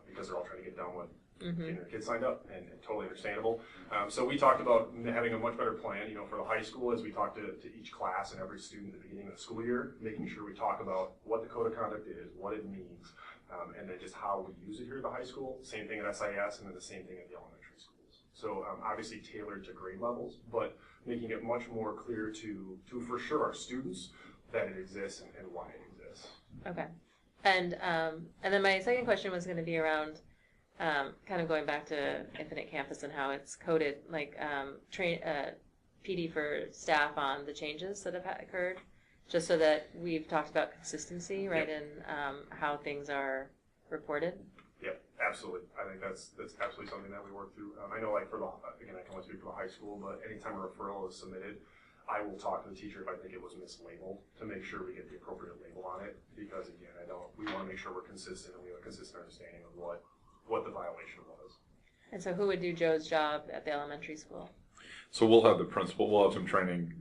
because they're all trying to get done with getting their kids signed up, and totally understandable. So we talked about having a much better plan, for the high school, as we talk to each class and every student at the beginning of the school year, making sure we talk about what the code of conduct is, what it means, and then just how we use it here at the high school. Same thing at SIS, and then the same thing at the elementary schools. So obviously tailored to grade levels, but making it much more clear to for sure our students that it exists and why it exists. Okay. And then my second question was going to be around kind of going back to Infinite Campus and how it's coded, like PD for staff on the changes that have occurred, just so that we've talked about consistency, right, in how things are reported. Yep, absolutely. I think that's absolutely something that we work through. I know, like again, I can only speak for the high school, but anytime a referral is submitted, I will talk to the teacher if I think it was mislabeled to make sure we get the appropriate label on it, because again, we want to make sure we're consistent and we have a consistent understanding of what the violation was. And so who would do Joe's job at the elementary school? So we'll have some training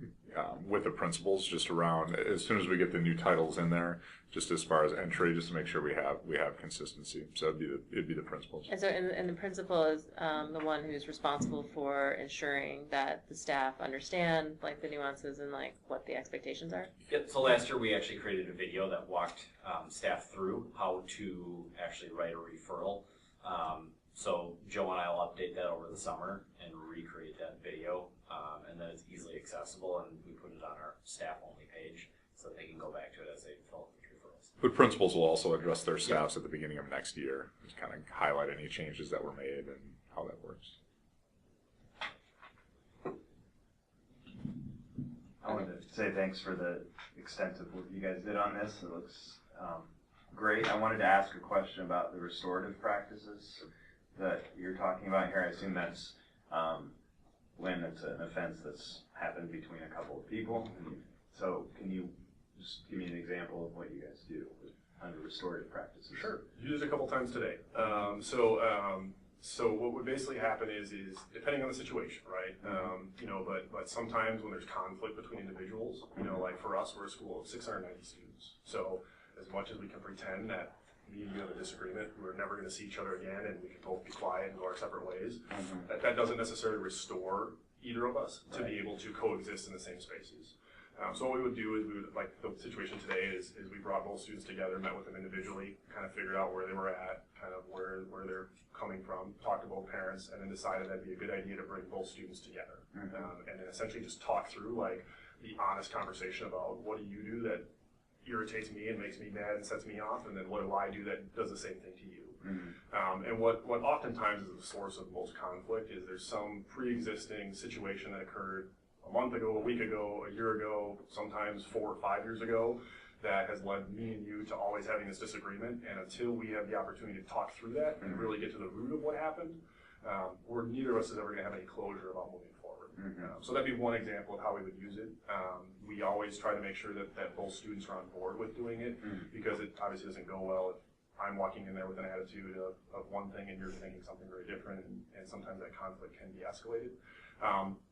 with the principals just around, as soon as we get the new titles in there, just as far as entry, just to make sure we have consistency. So it'd be the principals. And so, and the principal is the one who's responsible for ensuring that the staff understand like the nuances and like what the expectations are. Yep, so last year we actually created a video that walked staff through how to actually write a referral. So Joe and I will update that over the summer and recreate that video, and then it's easily accessible, and we put it on our staff-only page so they can go back to it as they fill out the referrals. But principals will also address their staffs at the beginning of next year, just kind of highlight any changes that were made and how that works. I wanted to say thanks for the extensive work you guys did on this. It looks great. I wanted to ask a question about the restorative practices that you're talking about here. I assume that's when it's an offense that's happened between a couple of people. So can you just give me an example of what you guys do under restorative practices? Sure. Used it a couple times today. So what would basically happen is depending on the situation, right? You know, but sometimes when there's conflict between individuals, you know, like for us, we're a school of 690 students. So as much as we can pretend that me and you have a disagreement, we're never going to see each other again, and we can both be quiet and go our separate ways. That doesn't necessarily restore either of us to be able to coexist in the same spaces. So what we would do is like the situation today is we brought both students together, met with them individually, kind of figured out where they were at, kind of where they're coming from, talked to both parents, and then decided that'd be a good idea to bring both students together. And then essentially just talk through like the honest conversation about what do you do that irritates me and makes me mad and sets me off, and then what do I do that does the same thing to you? And what oftentimes is the source of most conflict is there's some pre-existing situation that occurred a month ago, a week ago, a year ago, sometimes 4 or 5 years ago, that has led me and you to always having this disagreement. And until we have the opportunity to talk through that and really get to the root of what happened, neither of us is ever going to have any closure about moving forward. So that'd be one example of how we would use it. We always try to make sure that both students are on board with doing it, because it obviously doesn't go well if I'm walking in there with an attitude of one thing and you're thinking something very different, and sometimes that conflict can be escalated.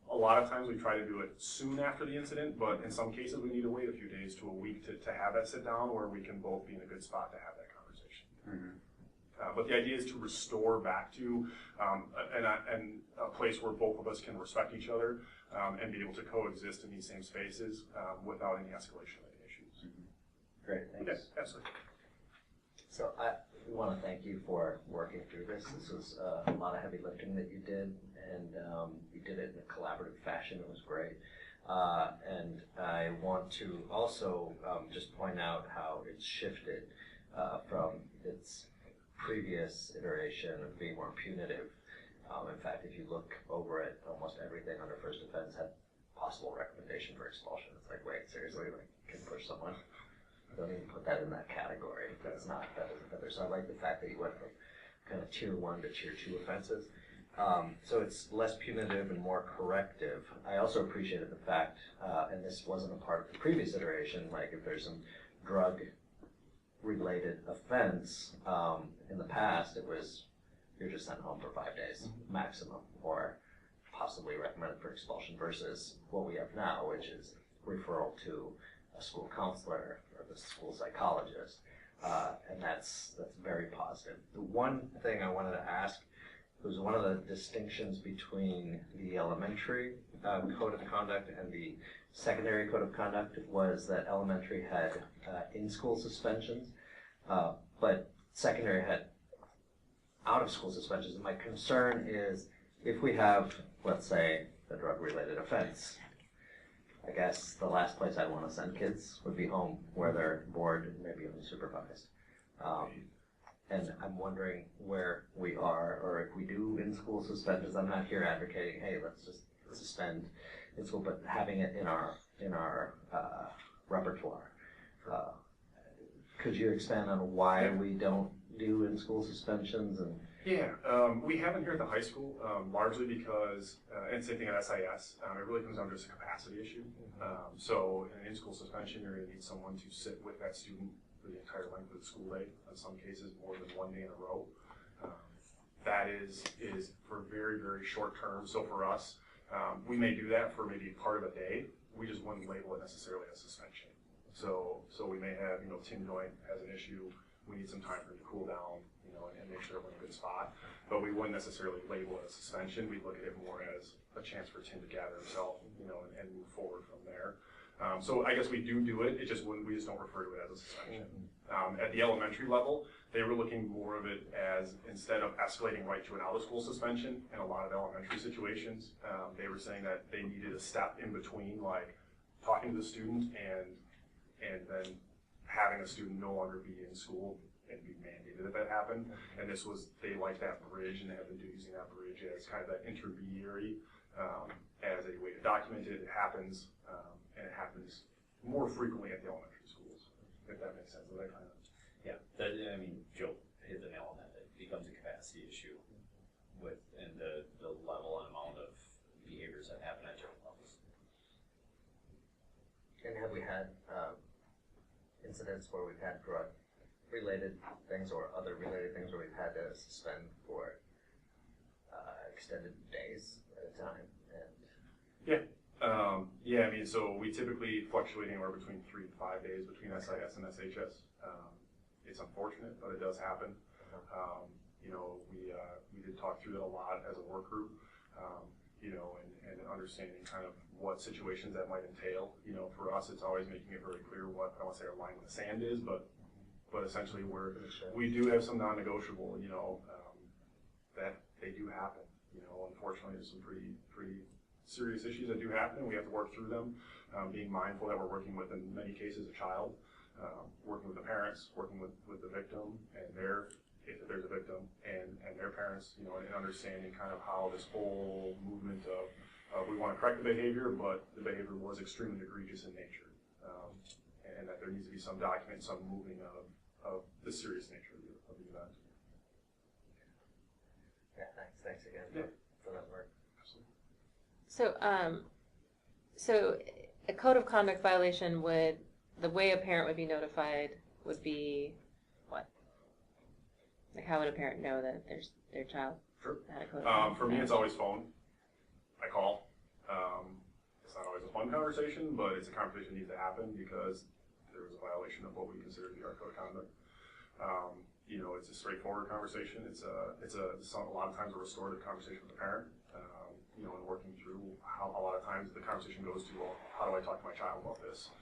A lot of times we try to do it soon after the incident, but in some cases we need to wait a few days to a week to have that sit down where we can both be in a good spot to have that conversation. But the idea is to restore back to a place where both of us can respect each other and be able to coexist in these same spaces without any escalation of any issues. Great, thanks. Yes, absolutely. So we want to thank you for working through this. This was a lot of heavy lifting that you did, and you did it in a collaborative fashion. It was great. And I want to also just point out how it's shifted from its previous iteration of being more punitive. In fact, if you look over it, almost everything under first offense had possible recommendation for expulsion. It's like, wait, seriously, like, can push someone? Don't even put that in that category. That's not, that isn't better. So I like the fact that you went from kind of tier 1 to tier 2 offenses. So it's less punitive and more corrective. I also appreciated the fact, and this wasn't a part of the previous iteration, like if there's some drug-related offense, in the past it was you're just sent home for 5 days maximum, or possibly recommended for expulsion, versus what we have now, which is referral to a school counselor or the school psychologist, and that's very positive. The one thing I wanted to ask was one of the distinctions between the elementary code of conduct and the secondary code of conduct was that elementary had in-school suspensions, but secondary had out-of-school suspensions. And my concern is if we have, let's say, a drug-related offense, I guess the last place I'd want to send kids would be home, where they're bored and maybe unsupervised. And I'm wondering where we are, or if we do in-school suspensions. I'm not here advocating, hey, let's just suspend in school, but having it in our repertoire. Could you expand on why we don't do in-school suspensions? And yeah, we haven't here at the high school, largely because, and same thing at SIS, it really comes down to just a capacity issue. So in in-school suspension, you're going to need someone to sit with that student for the entire length of the school day, in some cases more than 1 day in a row. That is for very, very short term. So for us, we may do that for maybe part of a day. We just wouldn't label it necessarily as suspension. So we may have, Tim Joint has an issue. We need some time for him to cool down, and make sure we're in a good spot. But we wouldn't necessarily label it a suspension. We'd look at it more as a chance for Tim to gather himself, and move forward from there. So I guess we do it. We just don't refer to it as a suspension. At the elementary level, they were looking more of it as, instead of escalating right to an out-of-school suspension in a lot of elementary situations, they were saying that they needed a step in between, like talking to the student and then having a student no longer be in school and be mandated that happened. And they liked that bridge, and they have been using that bridge as kind of that intermediary, as a way to document it. It happens, and it happens more frequently at the elementary schools, if that makes sense. Yeah, Joe hit the nail on that. It becomes a capacity issue and the level and amount of behaviors that happen at different levels. And have we had incidents where we've had drug-related things or other related things where we've had to suspend for extended days at a time. And Yeah, I mean, so we typically fluctuate anywhere between 3 to 5 days between SIS and SHS. It's unfortunate, but it does happen. You know, we did talk through that a lot as a work group, you know, and understanding kind of what situations that might entail. You know, for us, it's always making it very clear what, I don't want to say our line in the sand is, but essentially we do have some non-negotiable, you know, that they do happen. You know, unfortunately, there's some pretty serious issues that do happen, and we have to work through them, being mindful that we're working with, in many cases, a child, working with the parents, working with the victim and if there's a victim, and their parents, you know, and understanding kind of how this whole movement of we want to correct the behavior, but the behavior was extremely egregious in nature, and that there needs to be some document, some moving of the serious nature of the event. yeah, thanks again for that work. So a code of conduct violation would, the way a parent would be notified would be what? Like, how would a parent know that their child Sure. had a code of conduct? For me, it's always phone. I call. It's not always a fun conversation, but it's a conversation that needs to happen because there was a violation of what we consider to be our code of conduct. You know, it's a straightforward conversation. It's a lot of times a restorative conversation with the parent. You know, and working through how a lot of times the conversation goes to, well, how do I talk to my child about this?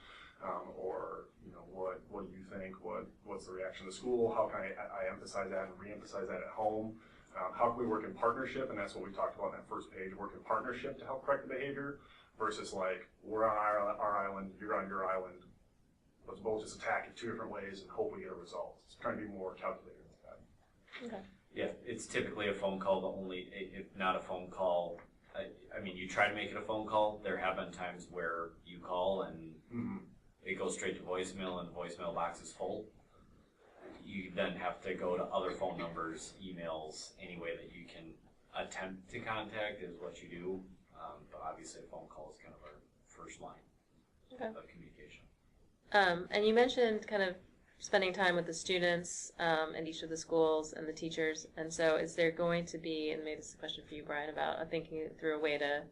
Or, you know, what do you think? What's the reaction of the school? How can I emphasize that and re-emphasize that at home? How can we work in partnership? And that's what we talked about in that first page, work in partnership to help correct the behavior versus like, we're on our island, you're on your island. Let's both just attack it 2 different ways and hope we get a result. It's trying to be more calculated with that. Okay. Yeah, it's typically a phone call, if not a phone call, I mean, you try to make it a phone call. There have been times where you call and it goes straight to voicemail and the voicemail box is full. You then have to go to other phone numbers, emails, any way that you can attempt to contact is what you do. But obviously a phone call is kind of our first line of communication. And you mentioned kind of spending time with the students and each of the schools and the teachers. And so is there going to be, and maybe this is a question for you, Brian, about thinking through a way to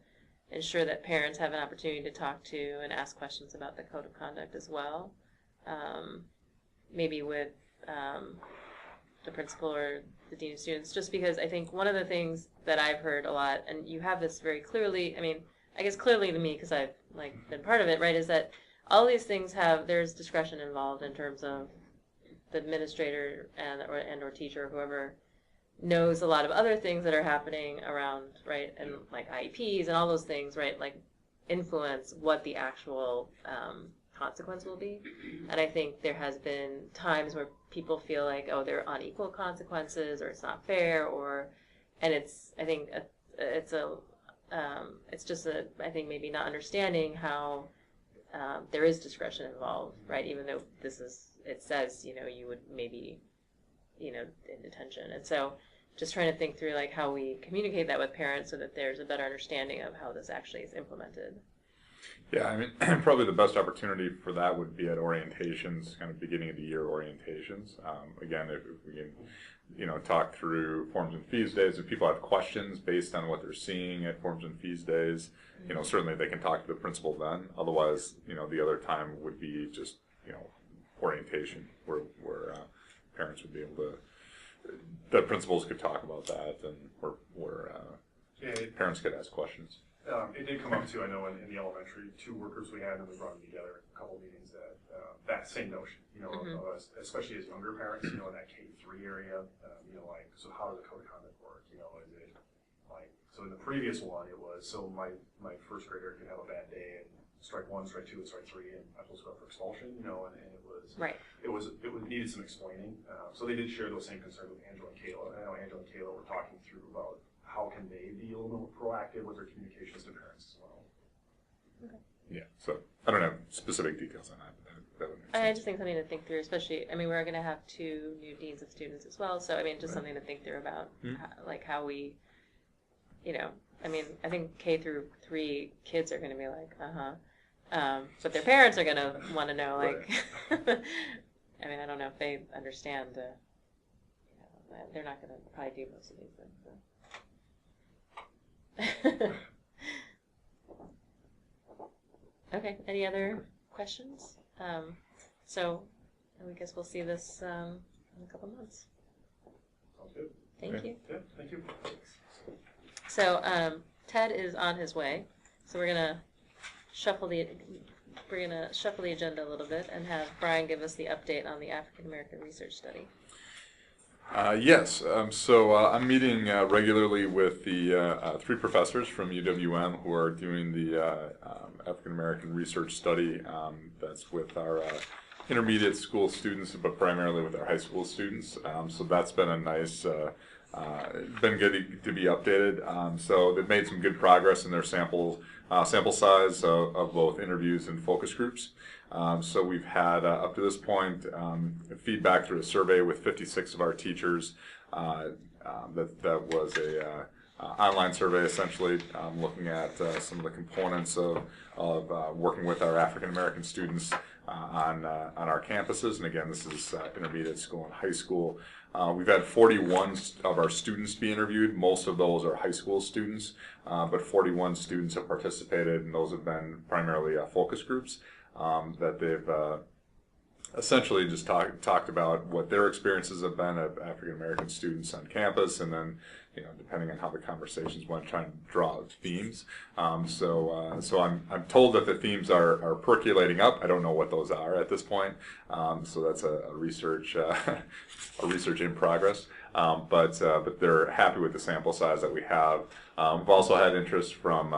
ensure that parents have an opportunity to talk to and ask questions about the code of conduct as well? Maybe with the principal or the dean of students, just because I think one of the things that I've heard a lot, and you have this very clearly, I mean, I guess clearly to me because I've been part of it, right, is that all these things there's discretion involved in terms of the administrator and or teacher, whoever knows a lot of other things that are happening around, right, and like IEPs and all those things, right, like influence what the actual consequence will be. And I think there has been times where people feel like, oh, they're unequal consequences, or it's not fair, and I think it's just I think maybe not understanding how there is discretion involved, right? Even though it says, you know, you would maybe, you know, in detention. And so just trying to think through like how we communicate that with parents so that there's a better understanding of how this actually is implemented. Yeah, I mean, probably the best opportunity for that would be at orientations, kind of beginning of the year orientations. Again, if we can, you know, talk through forms and fees days, if people have questions based on what they're seeing at forms and fees days, you know, certainly they can talk to the principal then. Otherwise, you know, the other time would be just, you know, orientation where parents would be able to, the principals could talk about that, and where parents could ask questions. It did come up too, I know, in the elementary, 2 work groups we had, and we brought them together, a couple meetings, that same notion, you know, especially as younger parents, you know, in that K-3 area, you know, like, so how does the code of conduct work, you know, is it, like, so in the previous one, it was, so my first grader could have a bad day, and strike 1, strike 2, and strike 3, and I'm supposed to go for expulsion, you know, and it was, right. It needed some explaining, so they did share those same concerns with Angela and Kayla. I know Angela and Kayla were talking through about how can they be a little more proactive with their communications to parents as well. Okay. Yeah, so I don't have specific details on that, but that would make sense. I just think something to think through, especially, I mean, we're going to have 2 new deans of students as well, so I mean, just something to think through about, how we, you know, I mean, I think K through 3 kids are going to be like, but their parents are going to want to know, like, I mean, I don't know if they understand, you know, they're not going to probably do most of these things. So. Okay, any other questions? So I guess we'll see this in a couple months. Sounds good. Thank Okay. you. Yeah, thank you. So Ted is on his way. So we're gonna shuffle the agenda a little bit and have Brian give us the update on the African American Research Study. Yes, so I'm meeting regularly with the 3 professors from UWM who are doing the African American Research Study. That's with our intermediate school students, but primarily with our high school students. So that's been a nice, been good to be updated. So they've made some good progress in their sample size of both interviews and focus groups. So we've had, up to this point, feedback through a survey with 56 of our teachers. That was a online survey, essentially, looking at some of the components of working with our African American students on our campuses. And again, this is intermediate school and high school. We've had 41 of our students be interviewed. Most of those are high school students, but 41 students have participated, and those have been primarily focus groups. That they've essentially just talked about what their experiences have been of African American students on campus, and then, depending on how the conversations went, trying to draw themes. So I'm told that the themes are percolating up. I don't know what those are at this point. So that's a research in progress. But they're happy with the sample size that we have. We've also had interest from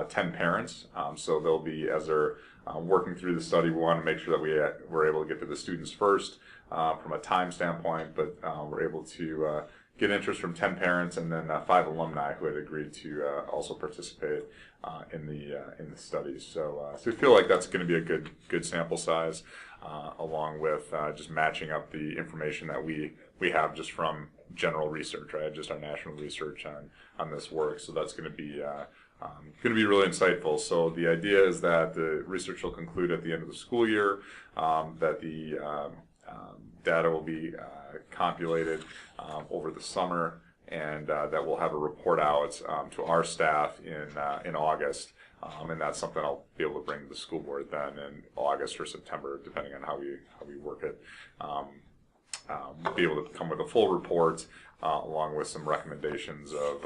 10 parents. So they'll be, as they're working through the study, we want to make sure that we're able to get to the students first from a time standpoint, but we're able to get interest from 10 parents and then 5 alumni who had agreed to also participate in the studies. So we feel like that's going to be a good sample size, along with just matching up the information that we have just from general research, right? Just our national research on this work. So that's going to be really insightful. So the idea is that the research will conclude at the end of the school year, that the data will be compiled over the summer, and that we'll have a report out to our staff in August. And that's something I'll be able to bring to the school board then in August or September, depending on how we work it. We'll be able to come with a full report along with some recommendations of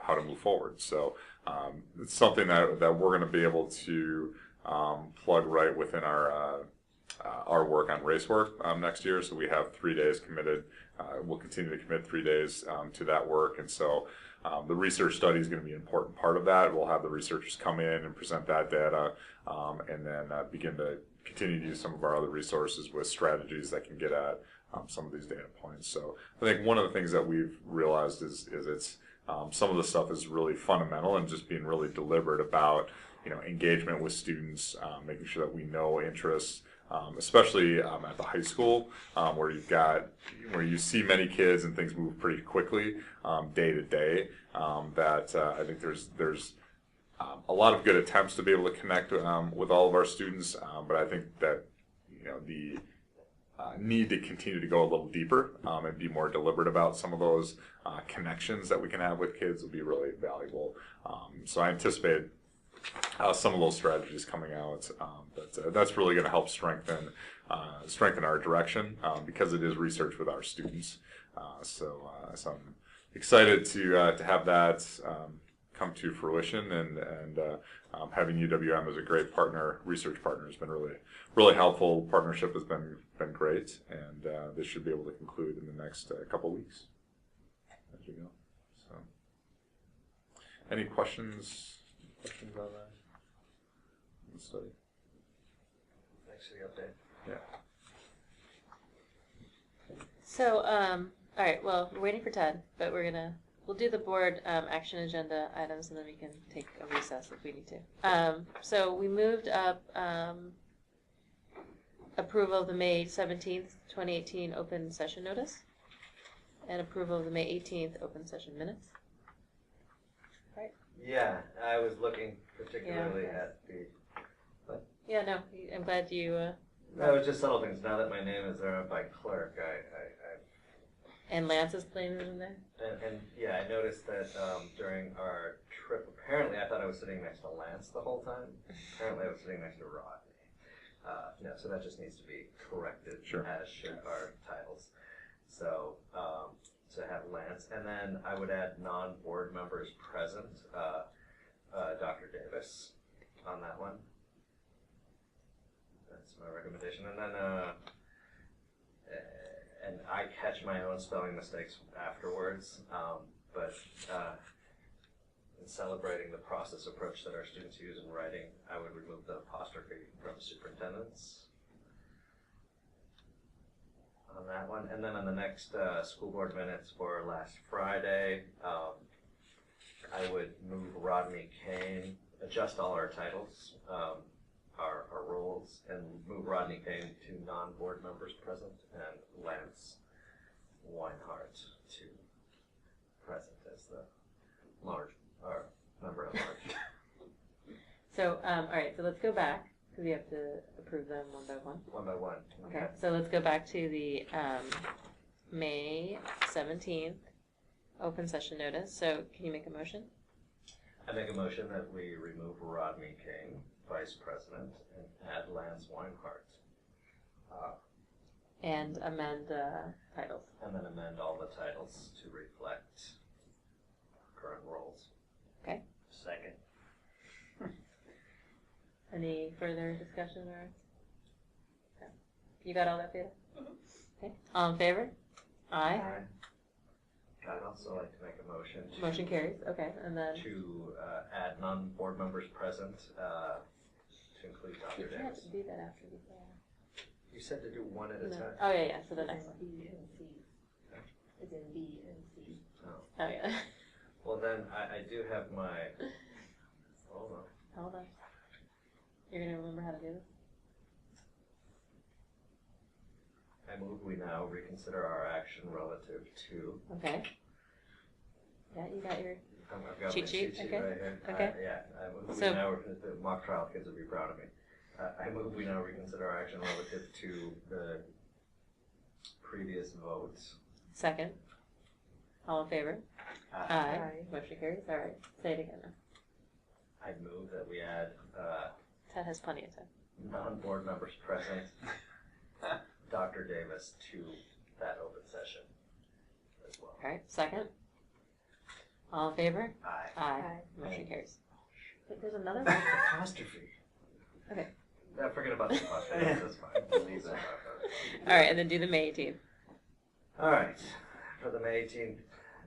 how to move forward. So it's something that we're going to be able to plug right within our work on race work next year. So we have 3 days committed. We'll continue to commit 3 days to that work, and so the research study is going to be an important part of that. We'll have the researchers come in and present that data, and then begin to continue to use some of our other resources with strategies that can get at some of these data points. So I think one of the things that we've realized is it's some of the stuff is really fundamental, and just being really deliberate about engagement with students, making sure that we know interests, especially at the high school, where you see many kids and things move pretty quickly day to day. That I think there's a lot of good attempts to be able to connect with all of our students, but I think that the need to continue to go a little deeper and be more deliberate about some of those connections that we can have with kids will be really valuable. So I anticipate some of those strategies coming out, but that's really going to help strengthen our direction because it is research with our students. So I'm excited to have that come to fruition, and having UWM as a great research partner has been really helpful. Partnership has been great, and this should be able to conclude in the next couple weeks. As you go. So, any questions on that? The study. Thanks for the update. Yeah. So, all right. Well, we're waiting for Ted, but we'll do the board action agenda items, and then we can take a recess if we need to. So we moved up approval of the May 17th, 2018 open session notice, and approval of the May 18th open session minutes. Yeah, I was looking particularly at the. Yeah, no, I'm glad you. No, it was just subtle things. Now that my name is there by clerk, I And Lance's plane was in there? And yeah, I noticed that during our trip, apparently I thought I was sitting next to Lance the whole time. Apparently I was sitting next to Rodney. No, so that just needs to be corrected, Sure. as should our titles. So to have Lance, and then I would add non-board members present, Dr. Davis on that one. That's my recommendation. And then and I catch my own spelling mistakes afterwards, but in celebrating the process approach that our students use in writing, I would remove the apostrophe from superintendents on that one. And then on the next school board minutes for last Friday, I would move Rodney Kane, adjust all our titles, our roles, and move Rodney Kane to non-board members present and Lance Weinhardt to present as the member at large. So, all right, so let's go back, because we have to approve them one by one. One by one. Okay, so let's go back to the May 17th open session notice. So can you make a motion? I make a motion that we remove Rodney King, Vice President, and add Lance Weinhardt. And amend titles. And then amend all the titles to reflect current roles. Okay. Second. Any further discussion or? Okay. You got all that, Peter? Okay. All in favor? Aye. I'd also like to make a motion to, Motion carries. Okay, and then to add non-board members present to include Dr. you can't Davis. do that after the fair. You said to do one at a No. time. Oh yeah, so the next one. B and C. It's in B and C. Oh yeah. Well, then I do have my. Hold on. Hold on. You're gonna remember how to do this? I move we now reconsider our action relative to. Okay. Yeah, you got your. I've got Cheat my sheet, cheat sheet okay. right here. Okay. Yeah, I move So- we now, the mock trial kids will be proud of me. I move we now reconsider our action relative to the previous votes. Second. All in favor? Aye. Aye. Motion carries. All right. Say it again now. I move that we add Ted has plenty of time. non-board members present, Dr. Davis, to that open session as well. All right. Second. All in favor? Aye. Aye. Aye. Motion carries. Wait, there's another one. Apostrophe. Okay. No, forget about the apostrophe. That's fine. Leave that. All right, and then do the May 18th. All right. For the May 18th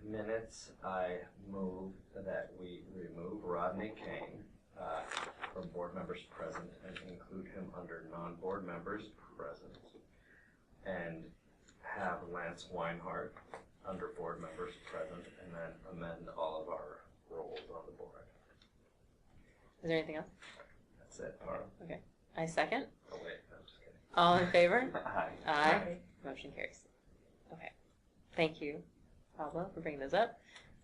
minutes, I move that we remove Rodney Kane from board members present and include him under non-board members present, and have Lance Weinhardt under board members present, and then amend all of our roles on the board. Is there anything else? That's it, Tara. I second. Oh wait, I'm just kidding. All in favor? Aye. Aye. Motion carries. Okay. Thank you, Pablo, for bringing those up.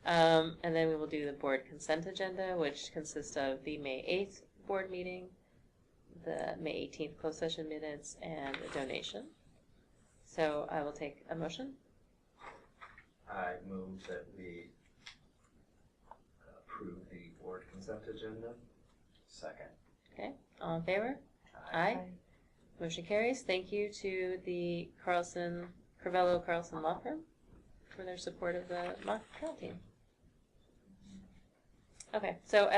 And then we will do the board consent agenda, which consists of the May 8th board meeting, the May 18th closed session minutes, and a donation. So I will take a motion. I move that we approve the board consent agenda. Second. All in favor? Aye. Motion carries. Thank you to the Carvello Carlson Law Firm for their support of the mock trial team. Okay, so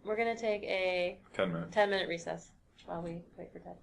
we're gonna take a 10 minutes. 10-minute recess while we wait for Ted.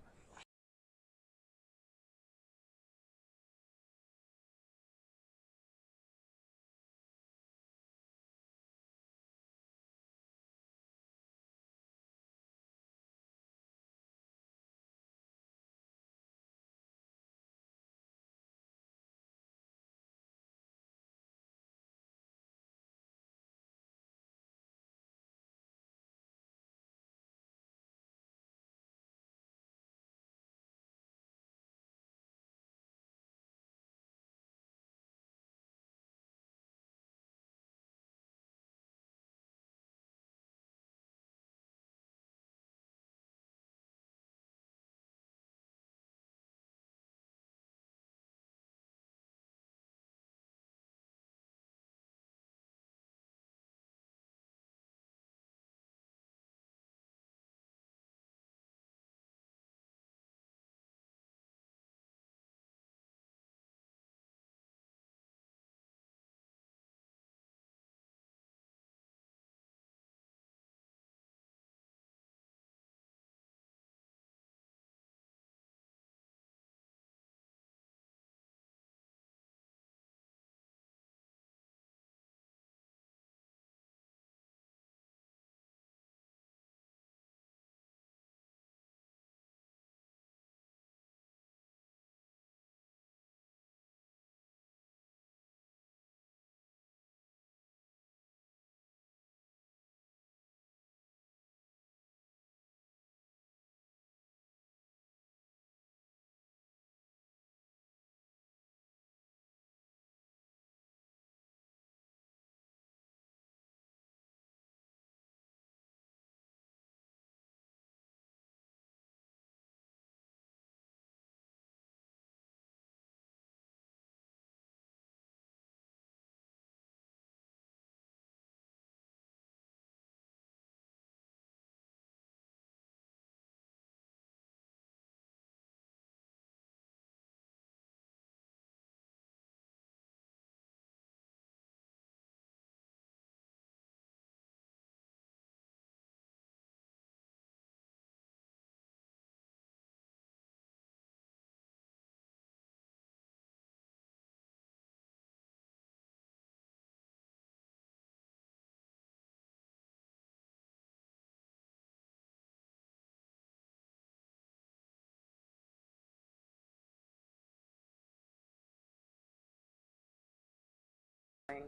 being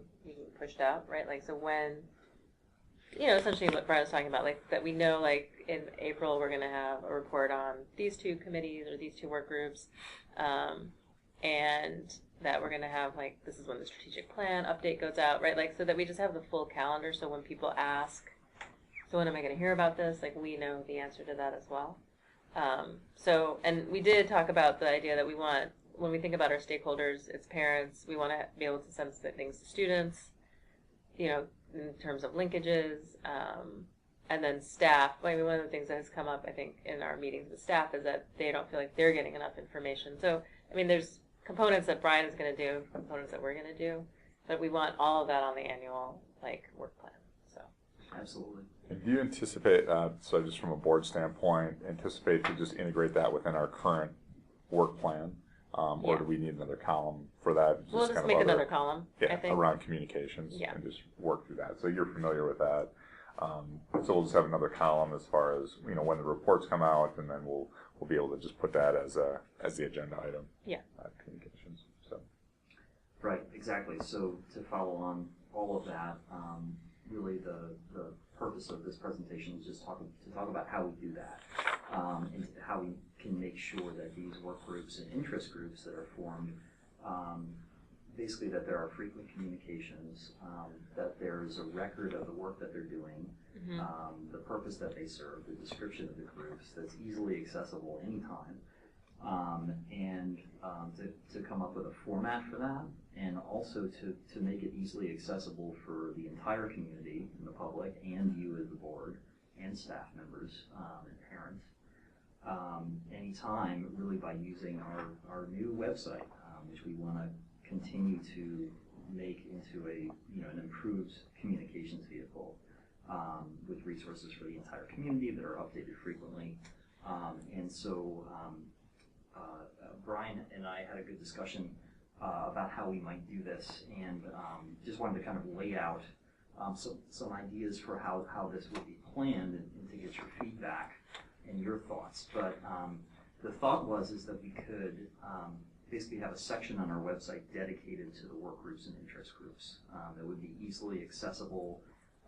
pushed out, right? Like, so when, essentially what Brian was talking about, like, that we know, like, in April, we're going to have a report on these two committees or these two work groups, and that we're going to have, like, this is when the strategic plan update goes out, right? Like, so that we just have the full calendar, so when people ask, so when am I going to hear about this? Like, we know the answer to that as well. And we did talk about the idea that we want, when we think about our stakeholders, it's parents, we want to be able to send things to students, in terms of linkages, and then staff. I mean, one of the things that has come up, I think, in our meetings with staff is that they don't feel like they're getting enough information. So, I mean, there's components that Brian is going to do, components that we're going to do, but we want all of that on the annual, like, work plan. So, absolutely. And do you anticipate, so just from a board standpoint, anticipate to just integrate that within our current work plan? Or do we need another column for that? We'll just make another column, I think. Around communications, Yeah. and just work through that. So you're familiar with that. So we'll just have another column as far as, when the reports come out, and then we'll be able to just put that as the agenda item. Yeah. Communications. So. Right, exactly. So to follow on all of that, really the purpose of this presentation is just to talk about how we do that, and how we can make sure that these work groups and interest groups that are formed, basically that there are frequent communications, that there's a record of the work that they're doing, the purpose that they serve, the description of the groups that's easily accessible anytime, and to come up with a format for that, and also to make it easily accessible for the entire community and the public and you as the board and staff members and parents. Anytime, really, by using our new website, which we want to continue to make into an improved communications vehicle, with resources for the entire community that are updated frequently. And so Brian and I had a good discussion about how we might do this, and just wanted to kind of lay out some ideas for how this would be planned, and to get your feedback and your thoughts. But the thought is that we could basically have a section on our website dedicated to the work groups and interest groups that would be easily accessible.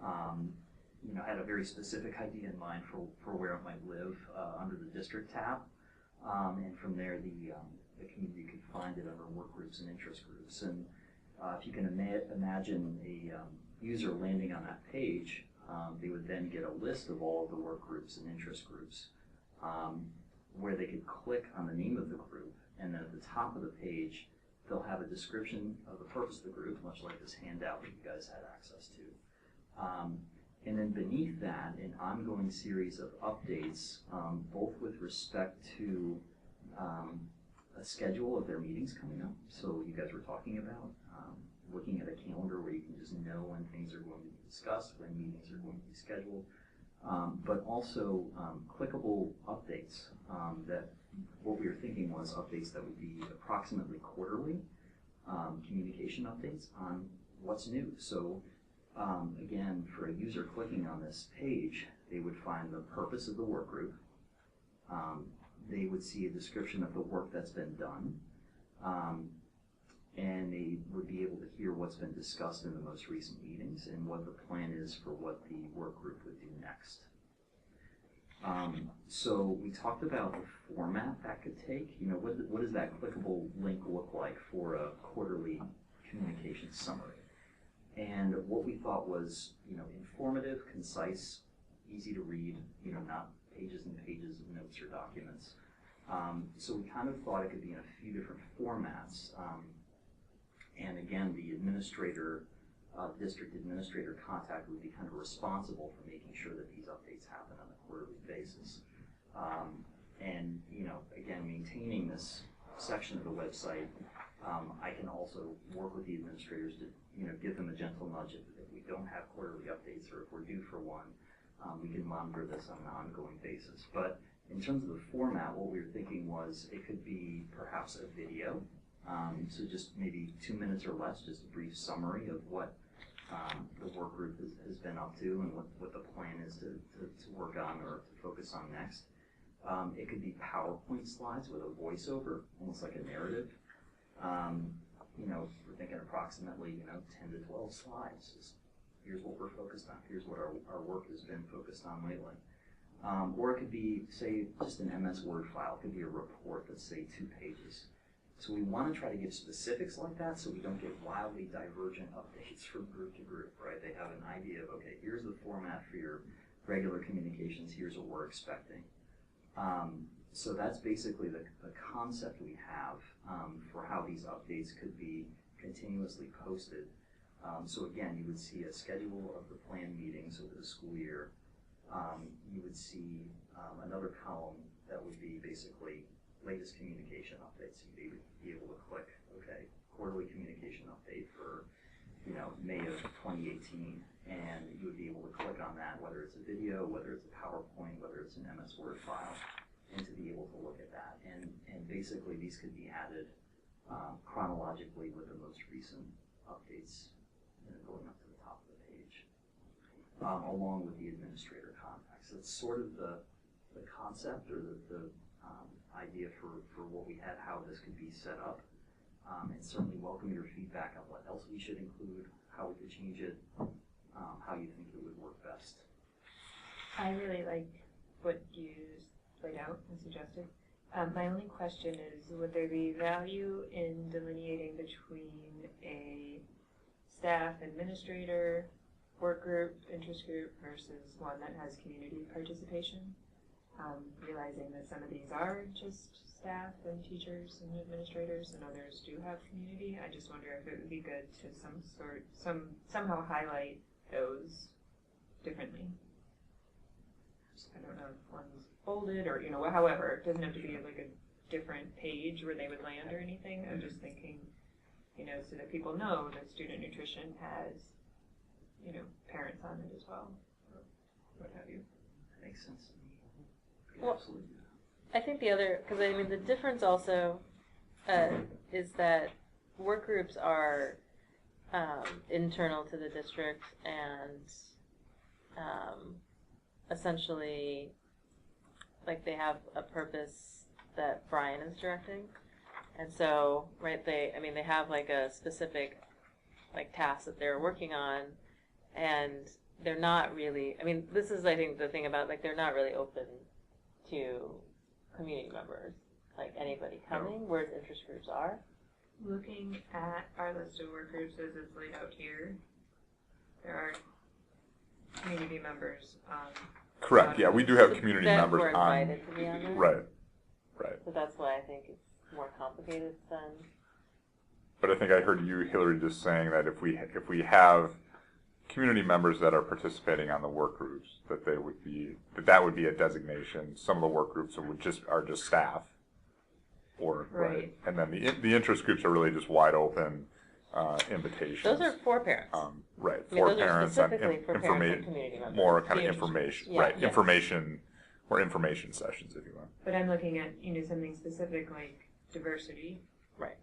I had a very specific idea in mind for where it might live under the district tab, and from there the community could find it under work groups and interest groups. And if you can imagine a user landing on that page, they would then get a list of all of the work groups and interest groups, where they could click on the name of the group, and then at the top of the page they'll have a description of the purpose of the group, much like this handout that you guys had access to. And then beneath that, an ongoing series of updates, both with respect to a schedule of their meetings coming up. So you guys were talking about looking at a calendar where you can just know when things are going to be discussed, when meetings are going to be scheduled, but also clickable updates. That what we were thinking was updates that would be approximately quarterly, communication updates on what's new. So again, for a user clicking on this page, they would find the purpose of the work group. They would see a description of the work that's been done, and they would be able to hear what's been discussed in the most recent meetings and what the plan is for what the work group would do next. So we talked about the format that could take. What does that clickable link look like for a quarterly communication summary? And what we thought was, informative, concise, easy to read, not pages and pages of notes or documents. So we kind of thought it could be in a few different formats. And again, the administrator, district administrator contact would be kind of responsible for making sure that these updates happen on a quarterly basis. And, again, maintaining this section of the website, I can also work with the administrators to, give them a gentle nudge if we don't have quarterly updates, or if we're due for one, we can monitor this on an ongoing basis. But in terms of the format, what we were thinking was it could be perhaps a video, so just maybe 2 minutes or less, just a brief summary of what the work group has been up to and what the plan is to work on or to focus on next. It could be PowerPoint slides with a voiceover, almost like a narrative. we're thinking approximately, 10 to 12 slides. Just here's what we're focused on. Here's what our work has been focused on lately. Or it could be, say, just an MS Word file. It could be a report that's, say, 2 pages. So we want to try to give specifics like that so we don't get wildly divergent updates from group to group, right? They have an idea of, okay, here's the format for your regular communications, here's what we're expecting. So that's basically the concept we have for how these updates could be continuously posted. So again, you would see a schedule of the planned meetings over the school year. You would see another column that would be basically latest communication updates. You'd be able to click, okay, quarterly communication update for, May of 2018, and you would be able to click on that, whether it's a video, whether it's a PowerPoint, whether it's an MS Word file, and to be able to look at that. And basically these could be added chronologically with the most recent updates, going up to the top of the page, along with the administrator contacts. That's sort of the concept or the idea for what we had, how this could be set up. And certainly welcome your feedback on what else we should include, how we could change it, how you think it would work best. I really like what you laid out and suggested. My only question is, would there be value in delineating between a staff administrator, work group, interest group versus one that has community participation? Realizing that some of these are just staff and teachers and administrators and others do have community. I just wonder if it would be good to somehow highlight those differently. I don't know if one's bolded or, however, it doesn't have to be like a different page where they would land or anything. I'm just thinking, so that people know that student nutrition has, parents on it as well, or what have you. That makes sense to me. Well, Absolutely. I think the other, because the difference also is that work groups are internal to the district and essentially, like, they have a purpose that Brian is directing, and so they have like a specific task that they're working on, and they're not really. This is, I think, the thing about they're not really open to community members, like anybody coming, whereas interest groups are. Looking at our list of work groups as it's laid out here, there are community members on. Correct. Yeah, we do have community that members were on. invited to be on there. Right. So that's why I think it's more complicated than. But I think I heard you, Hillary, just saying that if we have community members that are participating on the work groups, that that would be a designation. Some of the work groups are just staff, or right. And then the interest groups are really just wide open invitations. Those are for parents. Right, for those parents and for parents and community members. more kind of information, Yeah, right? yes. Information sessions, if you want. But I'm looking at something specific like diversity, Right.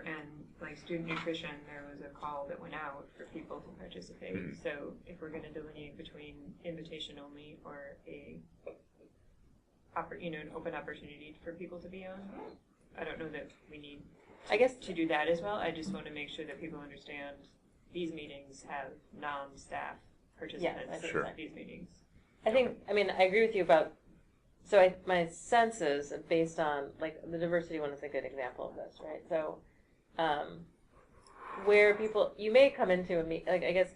And like student nutrition, there was a call that went out for people to participate. Mm-hmm. So if we're going to delineate between invitation only or an open opportunity for people to be on, I don't know that we need. To do that as well. I just want to make sure that people understand these meetings have non-staff participants Sure. at these meetings. I agree with you about. So my sense is, based on the diversity one is a good example of this, right? So, where you may come into a meeting, I guess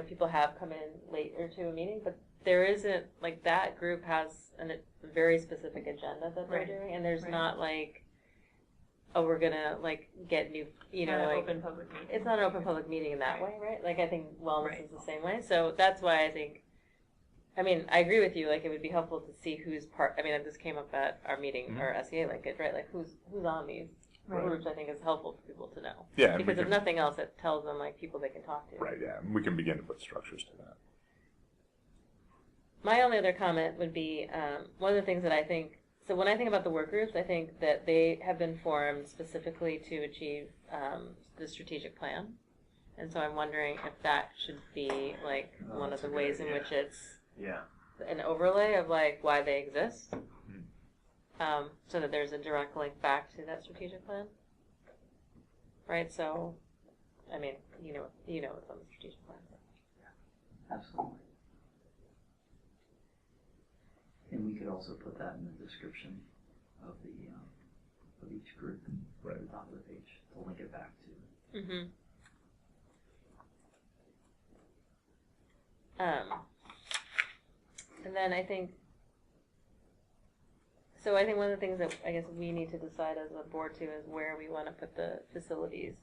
people have come in later to a meeting, but there isn't that group has a very specific agenda that they're doing, and there's not we're gonna get new, Open public meeting. It's not an open public meeting in that way, right? I think wellness is the same way. So that's why I think. I agree with you. It would be helpful to see who's part. This came up at our meeting, our SEA linkage, right? Who's on these groups. I think is helpful for people to know. Yeah, because if nothing else, it tells them people they can talk to. Right. Yeah, we can begin to put structures to that. My only other comment would be one of the things that I think. So when I think about the work groups, I think that they have been formed specifically to achieve the strategic plan, and so I'm wondering if that should be one of the ways in which it's. Yeah. An overlay of why they exist, so that there's a direct link back to that strategic plan. right? So, I mean, you know what's on the strategic plan. Absolutely. And we could also put that in the description of the, of each group. Right. At the top of the page, to link it back to. Mm-hmm. And then I think one of the things that I guess we need to decide as a board too is where we want to put the facilities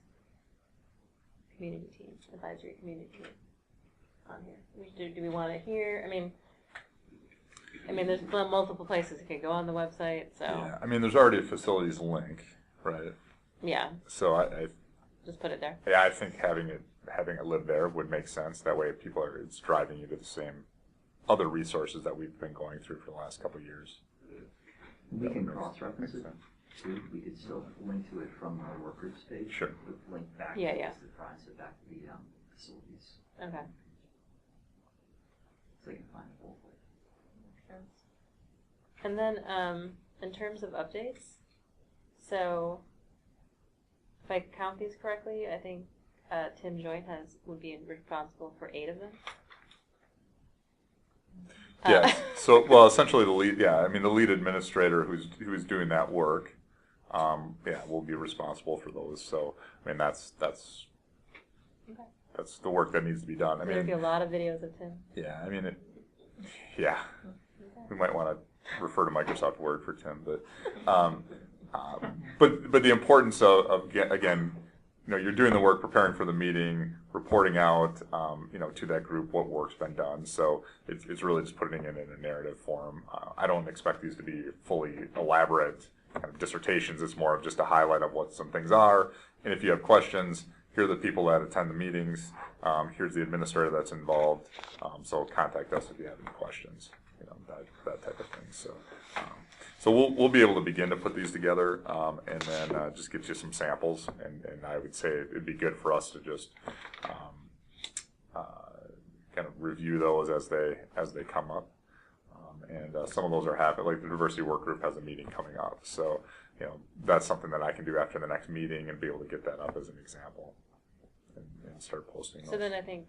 community team, advisory community team on here. Do we want it here? I mean, there's multiple places it could go on the website, so. Yeah, I mean, there's already a facilities link, right? Yeah, So I just put it there. yeah, I think having it live there would make sense. That way it's driving you to the same other resources that we've been going through for the last couple of years. We That can would make cross-reference it sense. too. We could still link to it from the work groups page. Sure. With link back Yeah, to yeah. the price back to the facilities. Okay. So you can find it both ways. And then, in terms of updates, so if I count these correctly, I think Tim Joint would be responsible for 8 of them. Yeah. So, well, essentially the lead administrator who's doing that work, will be responsible for those. So, I mean, that's Okay. that's the work that needs to be done. I There'd be a mean, lot of videos of Tim. yeah. I mean, we might want to refer to Microsoft Word for Tim, but the importance of again, you're doing the work, preparing for the meeting, reporting out, to that group what work's been done. So it's really just putting it in a narrative form. I don't expect these to be fully elaborate kind of dissertations. It's more of just a highlight of what some things are. And if you have questions, here are the people that attend the meetings. Here's the administrator that's involved. So contact us if you have any questions. That type of thing. So we'll be able to begin to put these together, and then just get you some samples. And I would say it'd be good for us to just kind of review those as they come up. And some of those are happening. Like the diversity work group has a meeting coming up, so that's something that I can do after the next meeting and be able to get that up as an example and start posting those. So then I think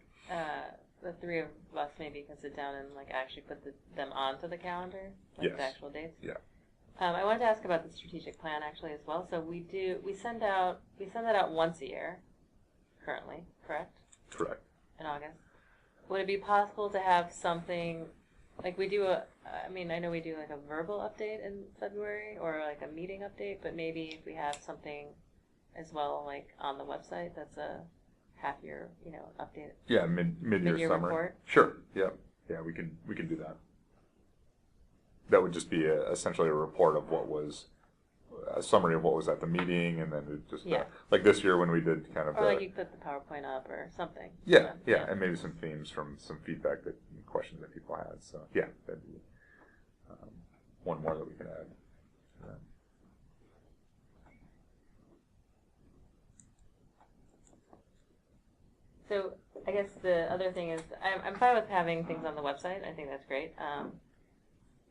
the 3 of us maybe can sit down and actually put them onto the calendar, Yes. the actual dates. Yeah. I wanted to ask about the strategic plan actually as well. So we send that out once a year, currently, correct? Correct. In August. Would it be possible to have something like we do I know we do like a verbal update in February or like a meeting update, but maybe if we have something as well like on the website that's a half-year, update. Yeah, mid-year Mid-year summary. report? Sure. Yeah, we can do that. That would just be essentially a report of what was a summary of what was at the meeting, and then it just like this year when we did kind of or like you put the PowerPoint up or something. yeah, and maybe some themes from some feedback questions that people had. So yeah, that'd be one more that we can add. So I guess the other thing is I'm fine with having things on the website. I think that's great.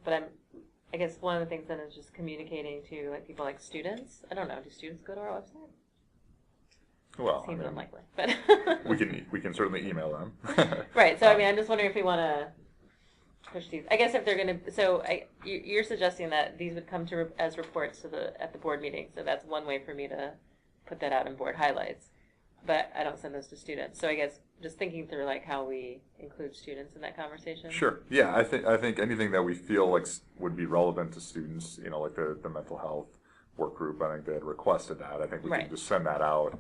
But I guess one of the things then is just communicating to people like students. I don't know. Do students go to our website? Well, Seems unlikely, but we can certainly email them. right. So I mean, I'm just wondering if we want to push these. I guess if they're going to. So you're suggesting that these would come to as reports at the board meeting. So that's one way for me to put that out in board highlights. But I don't send those to students. So I guess just thinking through how we include students in that conversation. Sure. Yeah, I think anything that we feel like would be relevant to students, like the mental health work group, I think they had requested that. I think we can just send that out.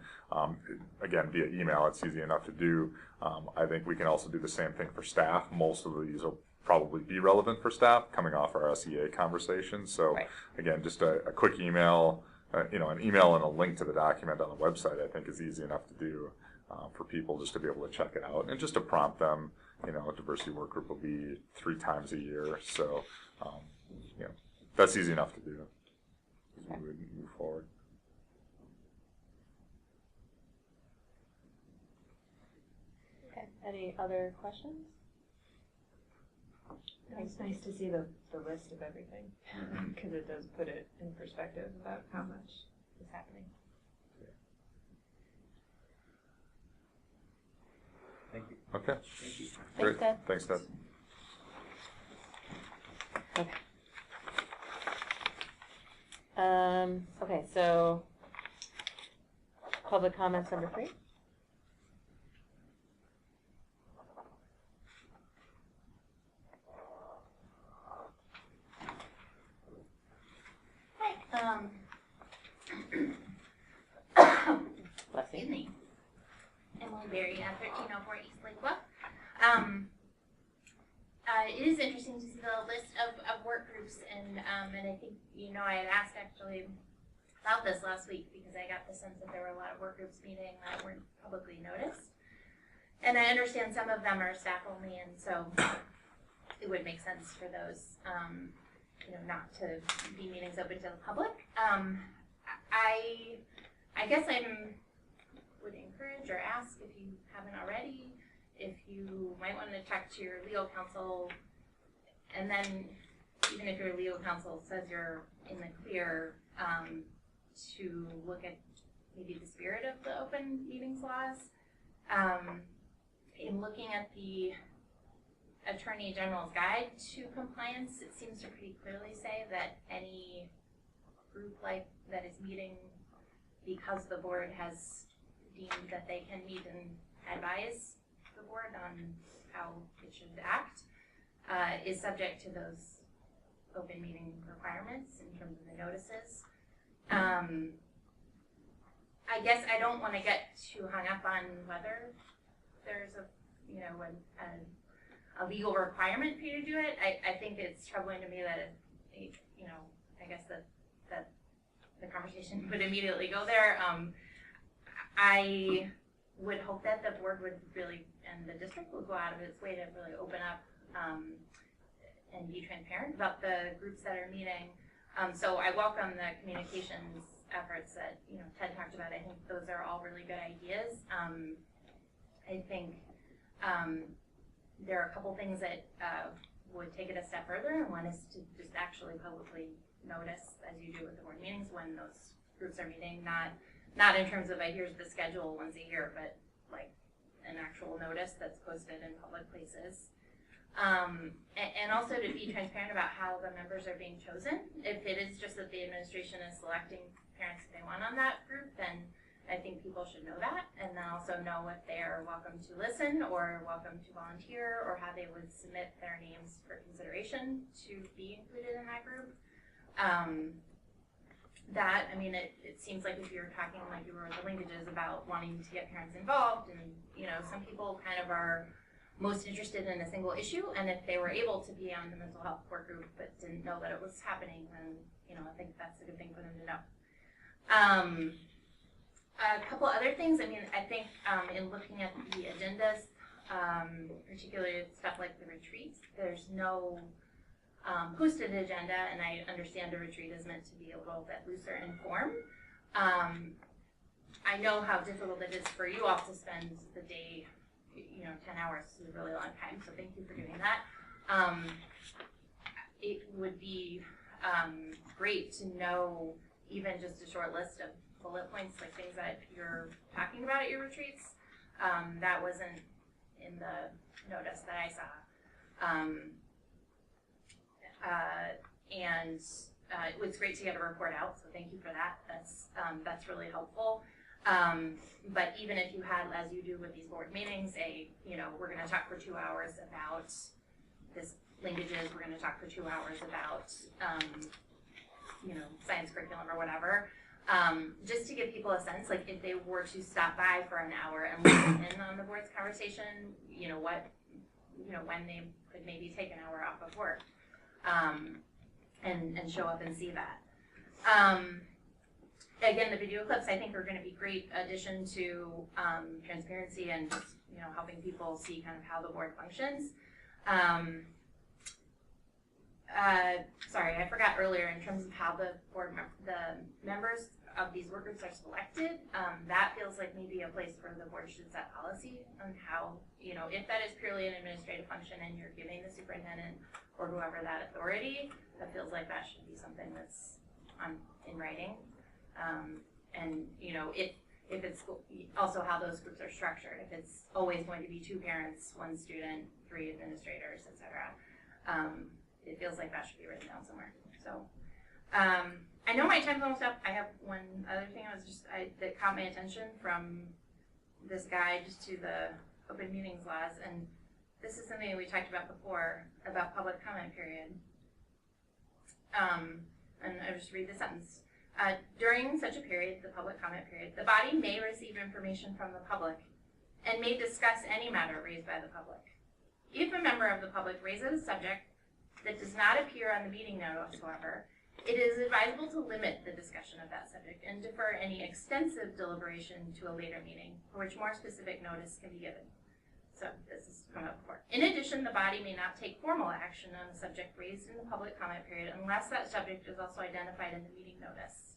Again, via email, it's easy enough to do. I think we can also do the same thing for staff. Most of these will probably be relevant for staff coming off our SEA conversation. So again, just a quick email. An email and a link to the document on the website, I think, is easy enough to do for people just to be able to check it out and just to prompt them. A diversity work group will be 3 times a year, so that's easy enough to do as we would move forward. Okay. Any other questions? It's nice to see the list of everything, because it does put it in perspective about how much is happening. Okay, Thank you. great. Ted. Thanks, Ted. Okay, so public comments number 3. Hi. Bless you. Excuse me. Emily Berry at 1304 East Lake Bluff. It is interesting to see the list of work groups, and I think, I had asked actually about this last week because I got the sense that there were a lot of work groups meeting that weren't publicly noticed. And I understand some of them are staff only, and so it would make sense for those, not to be meetings open to the public. I guess I would encourage or ask, if you haven't already, if you might want to talk to your legal counsel, and then even if your legal counsel says you're in the clear, to look at maybe the spirit of the open meetings laws. In looking at the Attorney General's Guide to Compliance, it seems to pretty clearly say that any group like that is meeting because the board has deemed that they can meet and advise the board on how it should act, is subject to those open meeting requirements in terms of the notices. I guess I don't want to get too hung up on whether there's a legal requirement for you to do it. I think it's troubling to me that I guess that the conversation would immediately go there. I would hope that the board would really, and the district would go out of its way to really open up and be transparent about the groups that are meeting. So I welcome the communications efforts that Ted talked about. I think those are all really good ideas. I think there are a couple things that would take it a step further, and one is to just actually publicly notice, as you do with the board meetings, when those groups are meeting. Not in terms of here's the schedule once a year, but like an actual notice that's posted in public places. And also to be transparent about how the members are being chosen. If it is just that the administration is selecting parents that they want on that group, then I think people should know that, and then also know if they are welcome to listen or welcome to volunteer, or how they would submit their names for consideration to be included in that group. It seems like if you're talking like you were with the linkages about wanting to get parents involved, and some people kind of are most interested in a single issue, and if they were able to be on the mental health work group but didn't know that it was happening, then I think that's a good thing for them to know. A couple other things. I think in looking at the agendas, particularly stuff like the retreats, there's no posted agenda, and I understand a retreat is meant to be a little bit looser in form. I know how difficult it is for you all to spend the day, 10 hours is a really long time, so thank you for doing that. It would be great to know even just a short list of bullet points, like things that you're talking about at your retreats. That wasn't in the notice that I saw. It was great to get a report out, so thank you for that. That's really helpful. But even if you had, as you do with these board meetings, we're going to talk for 2 hours about this linkages, we're going to talk for 2 hours about, science curriculum or whatever, just to give people a sense, like if they were to stop by for an hour and listen in on the board's conversation, when they could maybe take an hour off of work, and show up and see that. Again, the video clips I think are going to be a great addition to transparency and just, helping people see kind of how the board functions. Sorry, I forgot earlier in terms of how the members of these work groups are selected. That feels like maybe a place where the board should set policy on how, if that is purely an administrative function and you're giving the superintendent or whoever that authority, that feels like that should be something that's in writing. if it's also how those groups are structured. If it's always going to be 2 parents, 1 student, 3 administrators, etc. It feels like that should be written down somewhere. So I know my time's almost up. I have one other thing that caught my attention from this guide to the open meetings laws, and this is something we talked about before about public comment period. And I'll just read the sentence. During such a period, the public comment period, the body may receive information from the public and may discuss any matter raised by the public. If a member of the public raises a subject that does not appear on the meeting notice, however, it is advisable to limit the discussion of that subject and defer any extensive deliberation to a later meeting for which more specific notice can be given. So this has come up before. In addition, the body may not take formal action on a subject raised in the public comment period unless that subject is also identified in the meeting notice.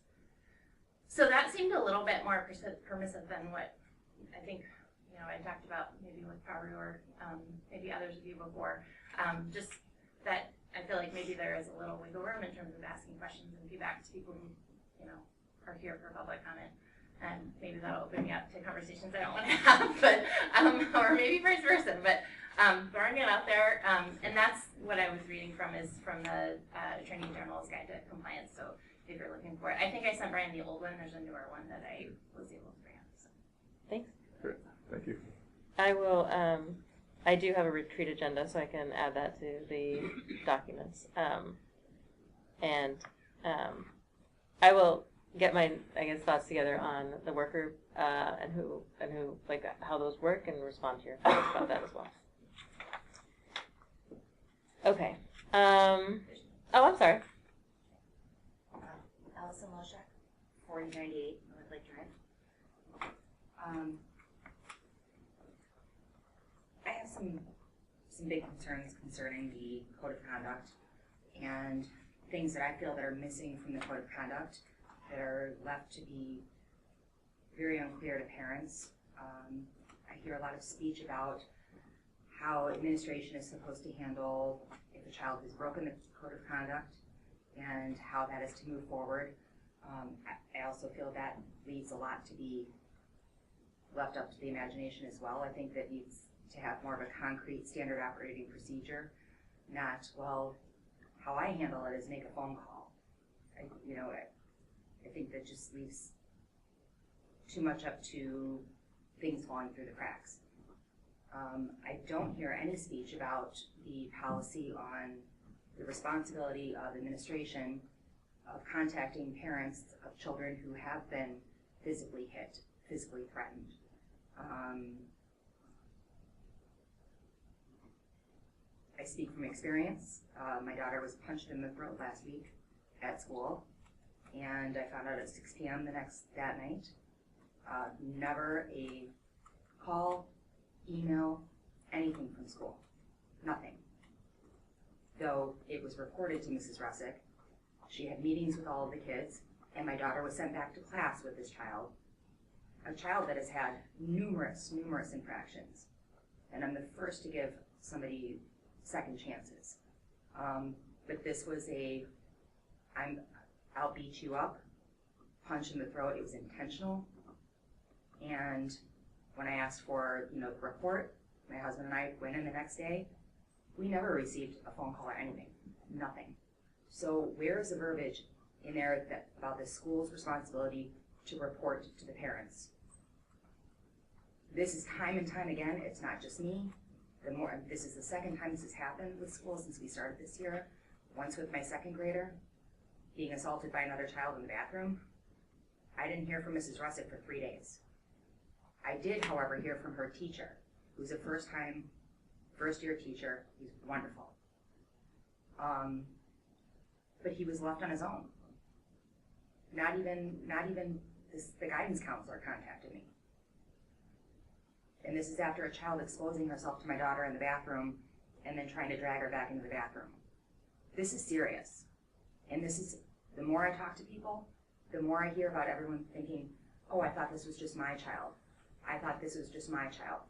So that seemed a little bit more permissive than what I think, I talked about maybe with Paru or maybe others of you before. Just that I feel like maybe there is a little wiggle room in terms of asking questions and feedback to people who, are here for public comment. And maybe that'll open me up to conversations I don't want to have, but or maybe vice versa. But throwing it out there, and that's what I was reading from the Attorney General's Guide to Compliance. So if you're looking for it, I think I sent Brian the old one. There's a newer one that I was able to bring up. So. Thanks. Great. Thank you. I will. I do have a retreat agenda, so I can add that to the documents. I will get my, thoughts together on the work group and who like how those work, and respond to your thoughts about that as well. Okay. Oh, I'm sorry. Allison Loshak, 4098 North Lake Drive. I have some big concerns concerning the code of conduct and things that I feel that are missing from the code of conduct that are left to be very unclear to parents. I hear a lot of speech about how administration is supposed to handle if a child has broken the code of conduct and how that is to move forward. I also feel that leaves a lot to be left up to the imagination as well. I think that needs to have more of a concrete standard operating procedure, not, well, how I handle it is make a phone call. I think that just leaves too much up to things falling through the cracks. I don't hear any speech about the policy on the responsibility of administration of contacting parents of children who have been physically hit, physically threatened. I speak from experience. My daughter was punched in the throat last week at school, and I found out at 6 p.m. that night. Never a call, email, anything from school. Nothing. Though it was reported to Mrs. Russick. She had meetings with all of the kids, and my daughter was sent back to class with this child, a child that has had numerous infractions. And I'm the first to give somebody second chances. But this was I'll beat you up, punch in the throat. It was intentional. And when I asked for, the report, my husband and I went in the next day. We never received a phone call or anything, nothing. So where is the verbiage in there about the school's responsibility to report to the parents? This is time and time again. It's not just me. This is the second time this has happened with schools since we started this year. Once with my second grader being assaulted by another child in the bathroom. I didn't hear from Mrs. Russick for 3 days. I did, however, hear from her teacher, who's a first-year teacher. He's wonderful. But he was left on his own. Not even the guidance counselor contacted me. And this is after a child exposing herself to my daughter in the bathroom and then trying to drag her back into the bathroom. This is serious. And the more I talk to people, the more I hear about everyone thinking, oh, I thought this was just my child. I thought this was just my child.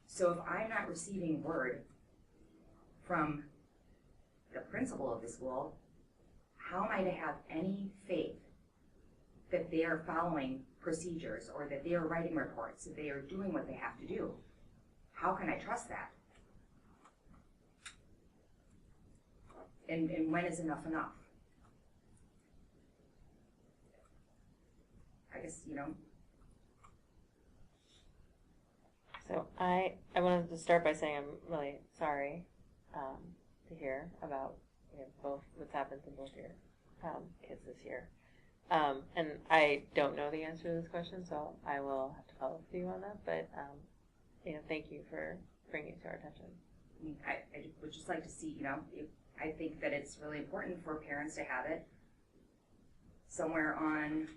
So if I'm not receiving word from the principal of the school, how am I to have any faith that they are following procedures, or that they are writing reports, that they are doing what they have to do. How can I trust that? And when is enough enough? I guess, you know. So I wanted to start by saying I'm really sorry to hear about both what's happened to both your kids this year. And I don't know the answer to this question, so I will have to follow up with you on that. But thank you for bringing it to our attention. I mean, I would just like to see, I think that it's really important for parents to have it somewhere on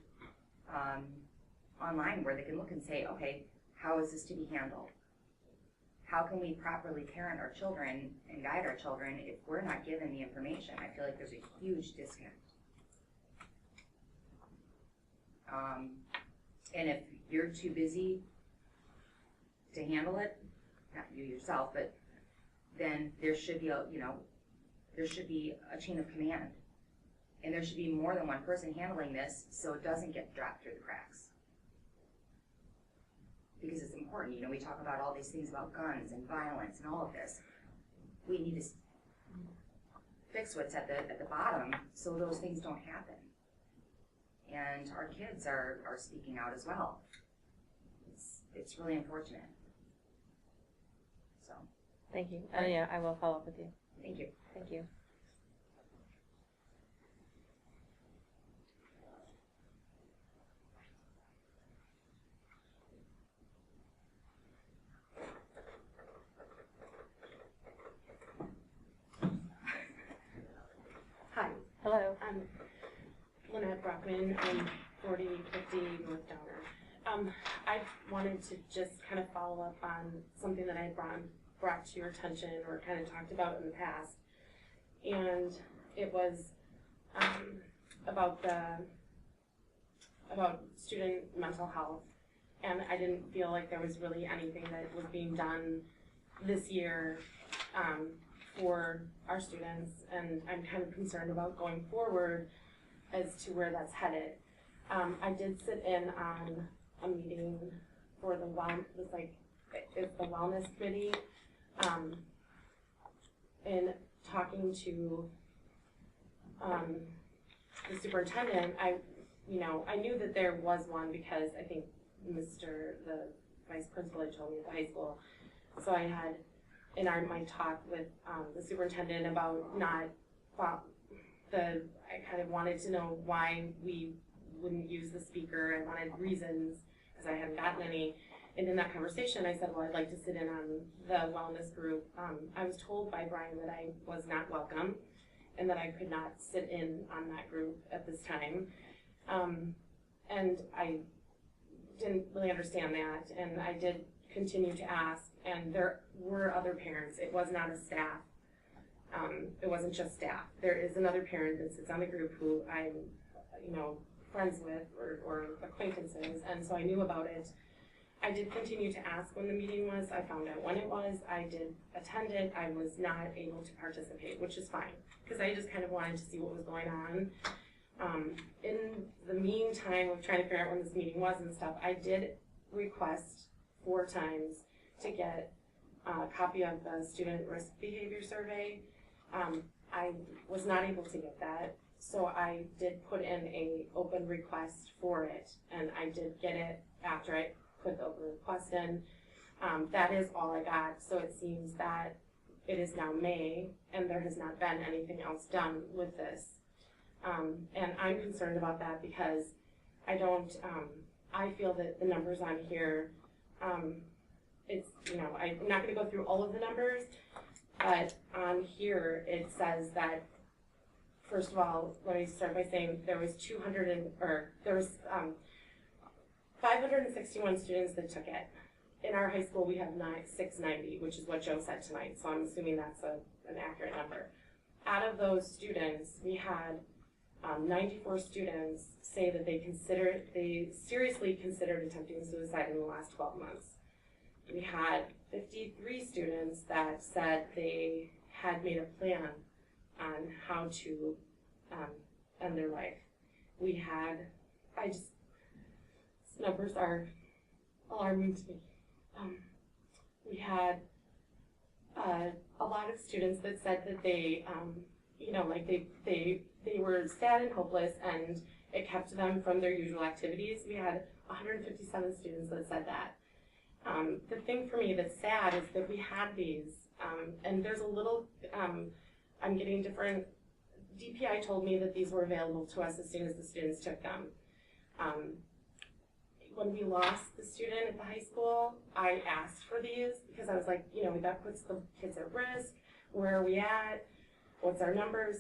online where they can look and say, okay, how is this to be handled? How can we properly parent our children and guide our children if we're not given the information? I feel like there's a huge disconnect. And if you're too busy to handle it, not you yourself, but then there should be there should be a chain of command. And there should be more than one person handling this so it doesn't get dropped through the cracks. Because it's important, we talk about all these things about guns and violence and all of this. We need to fix what's at the bottom so those things don't happen. And our kids are speaking out as well. It's really unfortunate. So. Thank you. Yeah, I will follow up with you. Thank you. Thank you. Hi, Hello. I'm Lynette Brockman. I'm 4050 North Downer. I wanted to just kind of follow up on something that I brought to your attention or kind of talked about in the past. And it was about student mental health. And I didn't feel like there was really anything that was being done this year for our students, and I'm kind of concerned about going forward as to where that's headed. I did sit in on a meeting for the wellness committee, in talking to the superintendent. I knew that there was one because I think the vice principal had told me at the high school. So I had in my talk with the superintendent about I kind of wanted to know why we wouldn't use the speaker. I wanted reasons because I hadn't gotten any. And in that conversation, I said, well, I'd like to sit in on the wellness group. I was told by Brian that I was not welcome and that I could not sit in on that group at this time. And I didn't really understand that, and I did continue to ask, and there were other parents. It was not a staff. It wasn't just staff. There is another parent that sits on the group who I'm, friends with or acquaintances, and so I knew about it. I did continue to ask when the meeting was. I found out when it was. I did attend it. I was not able to participate, which is fine, because I just kind of wanted to see what was going on. In the meantime of trying to figure out when this meeting was and stuff, I did request 4 times to get a copy of the student risk behavior survey. I was not able to get that, so I did put in a open request for it, and I did get it after I put the open request in. That is all I got, so it seems that it is now May, and there has not been anything else done with this. And I'm concerned about that because I feel that the numbers on here, I'm not going to go through all of the numbers, but on here it says that, first of all, let me start by saying there was 561 students that took it. In our high school we have 690, which is what Joe said tonight, so I'm assuming that's an accurate number. Out of those students, we had 94 students say that they seriously considered attempting suicide in the last 12 months. We had 53 students that said they had made a plan on how to end their life. We had numbers are alarming to me. We had a lot of students that said that they, like they were sad and hopeless, and it kept them from their usual activities. We had 157 students that said that. The thing for me that's sad is that we had these, and there's a little, I'm getting different, DPI told me that these were available to us as soon as the students took them. When we lost the student at the high school, I asked for these because I was like, that puts the kids at risk. Where are we at? What's our numbers?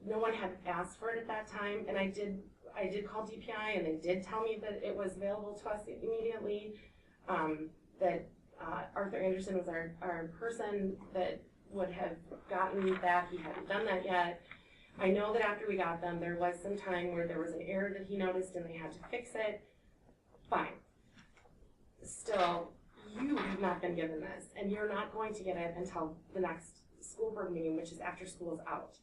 No one had asked for it at that time, and I did call DPI, and they did tell me that it was available to us immediately. That Arthur Anderson was our person that would have gotten that. He hadn't done that yet. I know that after we got them, there was some time where there was an error that he noticed and they had to fix it. Fine. Still, you have not been given this, and you're not going to get it until the next school board meeting, which is after school is out.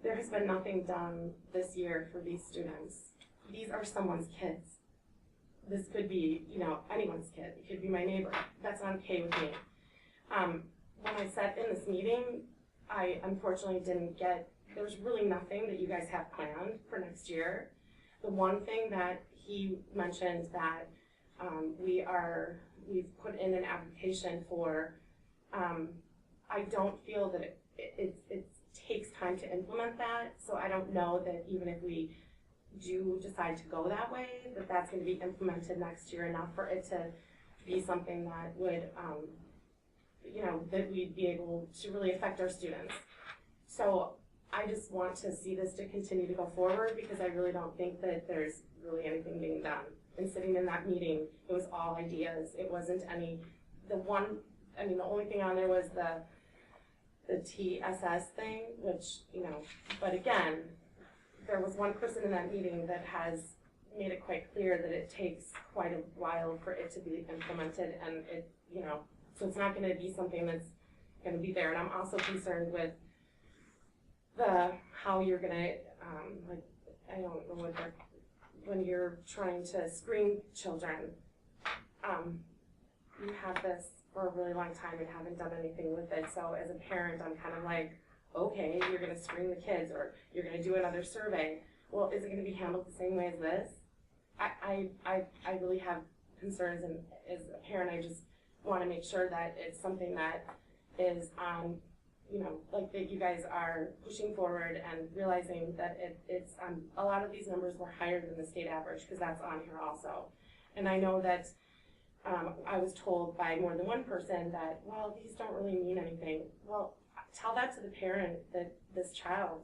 There has been nothing done this year for these students. These are someone's kids. This could be, anyone's kid. It could be my neighbor. That's not okay with me. When I sat in this meeting, I unfortunately didn't get, there's really nothing that you guys have planned for next year. The one thing that he mentioned that we've put in an application for, I don't feel that it takes time to implement that, so I don't know that even if we do decide to go that way, that's going to be implemented next year enough for it to be something that would, that we'd be able to really affect our students. So I just want to see this to continue to go forward because I really don't think that there's really anything being done. And sitting in that meeting, it was all ideas. It wasn't any, the only thing on there was the TSS thing, which, but again, there was one person in that meeting that has made it quite clear that it takes quite a while for it to be implemented, and it, so it's not going to be something that's going to be there. And I'm also concerned with how you're going to, I don't know when you're trying to screen children, you have this for a really long time and haven't done anything with it. So as a parent, I'm kind of like, okay, you're going to screen the kids or you're going to do another survey. Well, is it going to be handled the same way as this? I really have concerns, and as a parent, I just want to make sure that it's something that is on, that you guys are pushing forward and realizing that it's a lot of these numbers were higher than the state average, because that's on here also. And I know that I was told by more than one person that, well, these don't really mean anything. Well, tell that to the parent that this child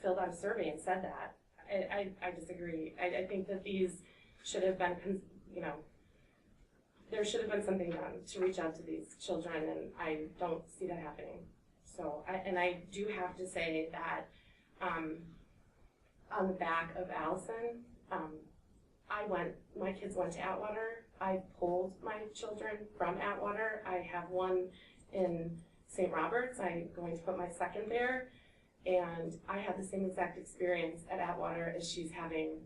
filled out a survey and said that. I disagree. I think that these should have been, there should have been something done to reach out to these children, and I don't see that happening. So, I do have to say that on the back of Allison, my kids went to Atwater. I pulled my children from Atwater. I have one in St. Roberts. I'm going to put my second there. And I had the same exact experience at Atwater as she's having.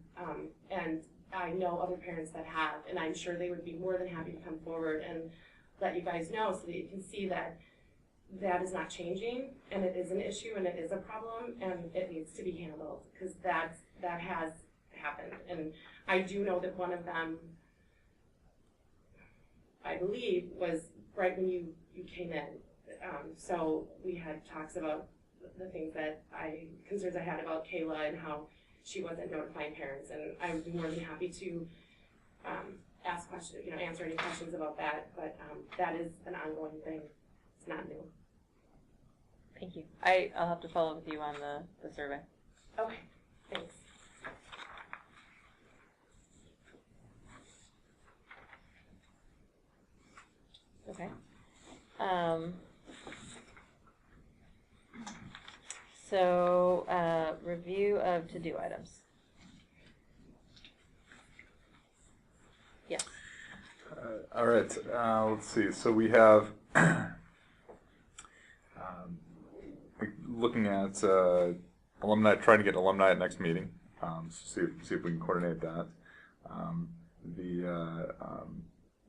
And I know other parents that have, and I'm sure they would be more than happy to come forward and let you guys know so that you can see that that is not changing, and it is an issue, and it is a problem, and it needs to be handled, because that has happened. And I do know that one of them, I believe, was right when you came in. So we had talks about the things concerns I had about Kayla and how she wasn't notifying parents, and I would be more than happy to ask questions, answer any questions about that, but that is an ongoing thing. It's not new. Thank you. I'll have to follow up with you on the survey. Okay, thanks. Okay. So, review of to-do items. Yes. All right, let's see. So we have looking at alumni, trying to get alumni at next meeting. So see if we can coordinate that.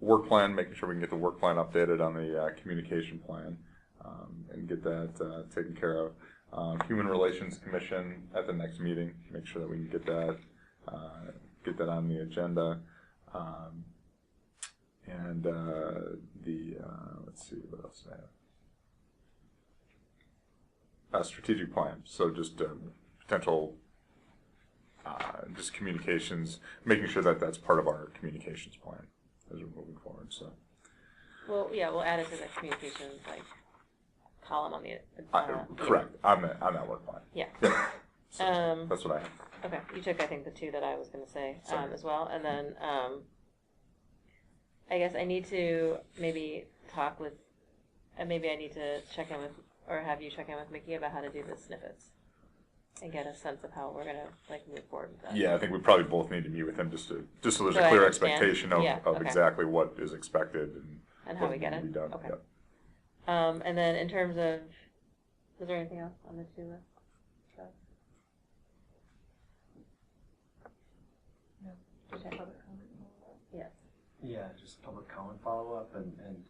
work plan, making sure we can get the work plan updated on the communication plan, and get that taken care of. Human Relations Commission at the next meeting, make sure that we can get that on the agenda. Let's see, what else do I have? Strategic plan, so just potential, just communications, making sure that that's part of our communications plan as we're moving forward, so. Well, yeah, we'll add it to the communications, like, column on the. Correct, on that work plan. Yeah. So, that's what I have. Okay, you took, I think, the two that I was going to say as well. And then I guess I need to maybe talk with, maybe I need to check in with, or have you check in with Mickey about how to do the snippets and get a sense of how we're going to like move forward with that. Yeah, I think we probably both need to meet with him just so there's So a I clear understand. expectation of, Yeah, okay. exactly what is expected And how what we get needs it. to be done. Okay. Yep. And then in terms of, was there anything else on the to-do list? No. Just have public comment? Yes. Yeah, just public comment follow-up, and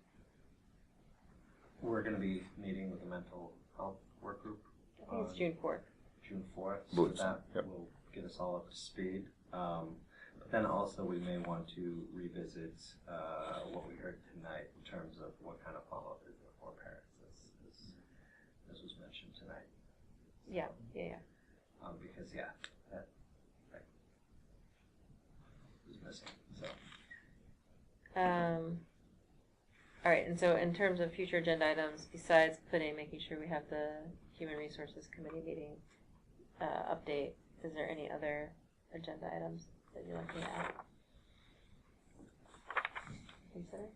we're gonna be meeting with the mental health work group. I think it's June 4th. June 4th, so Believe so, that yep. will get us all up to speed. But then also we may want to revisit what we heard tonight in terms of what kind of follow-up is there for parents, as was mentioned tonight. Yeah. Because that is missing. So All right, and so in terms of future agenda items, besides making sure we have the Human Resources Committee meeting update, is there any other agenda items that you'd like me to add? Consider?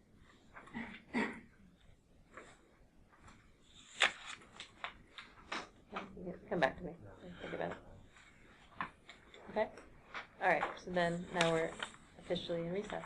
Yeah, you can come back to me. Think about it. Okay? All right, so then now we're officially in recess.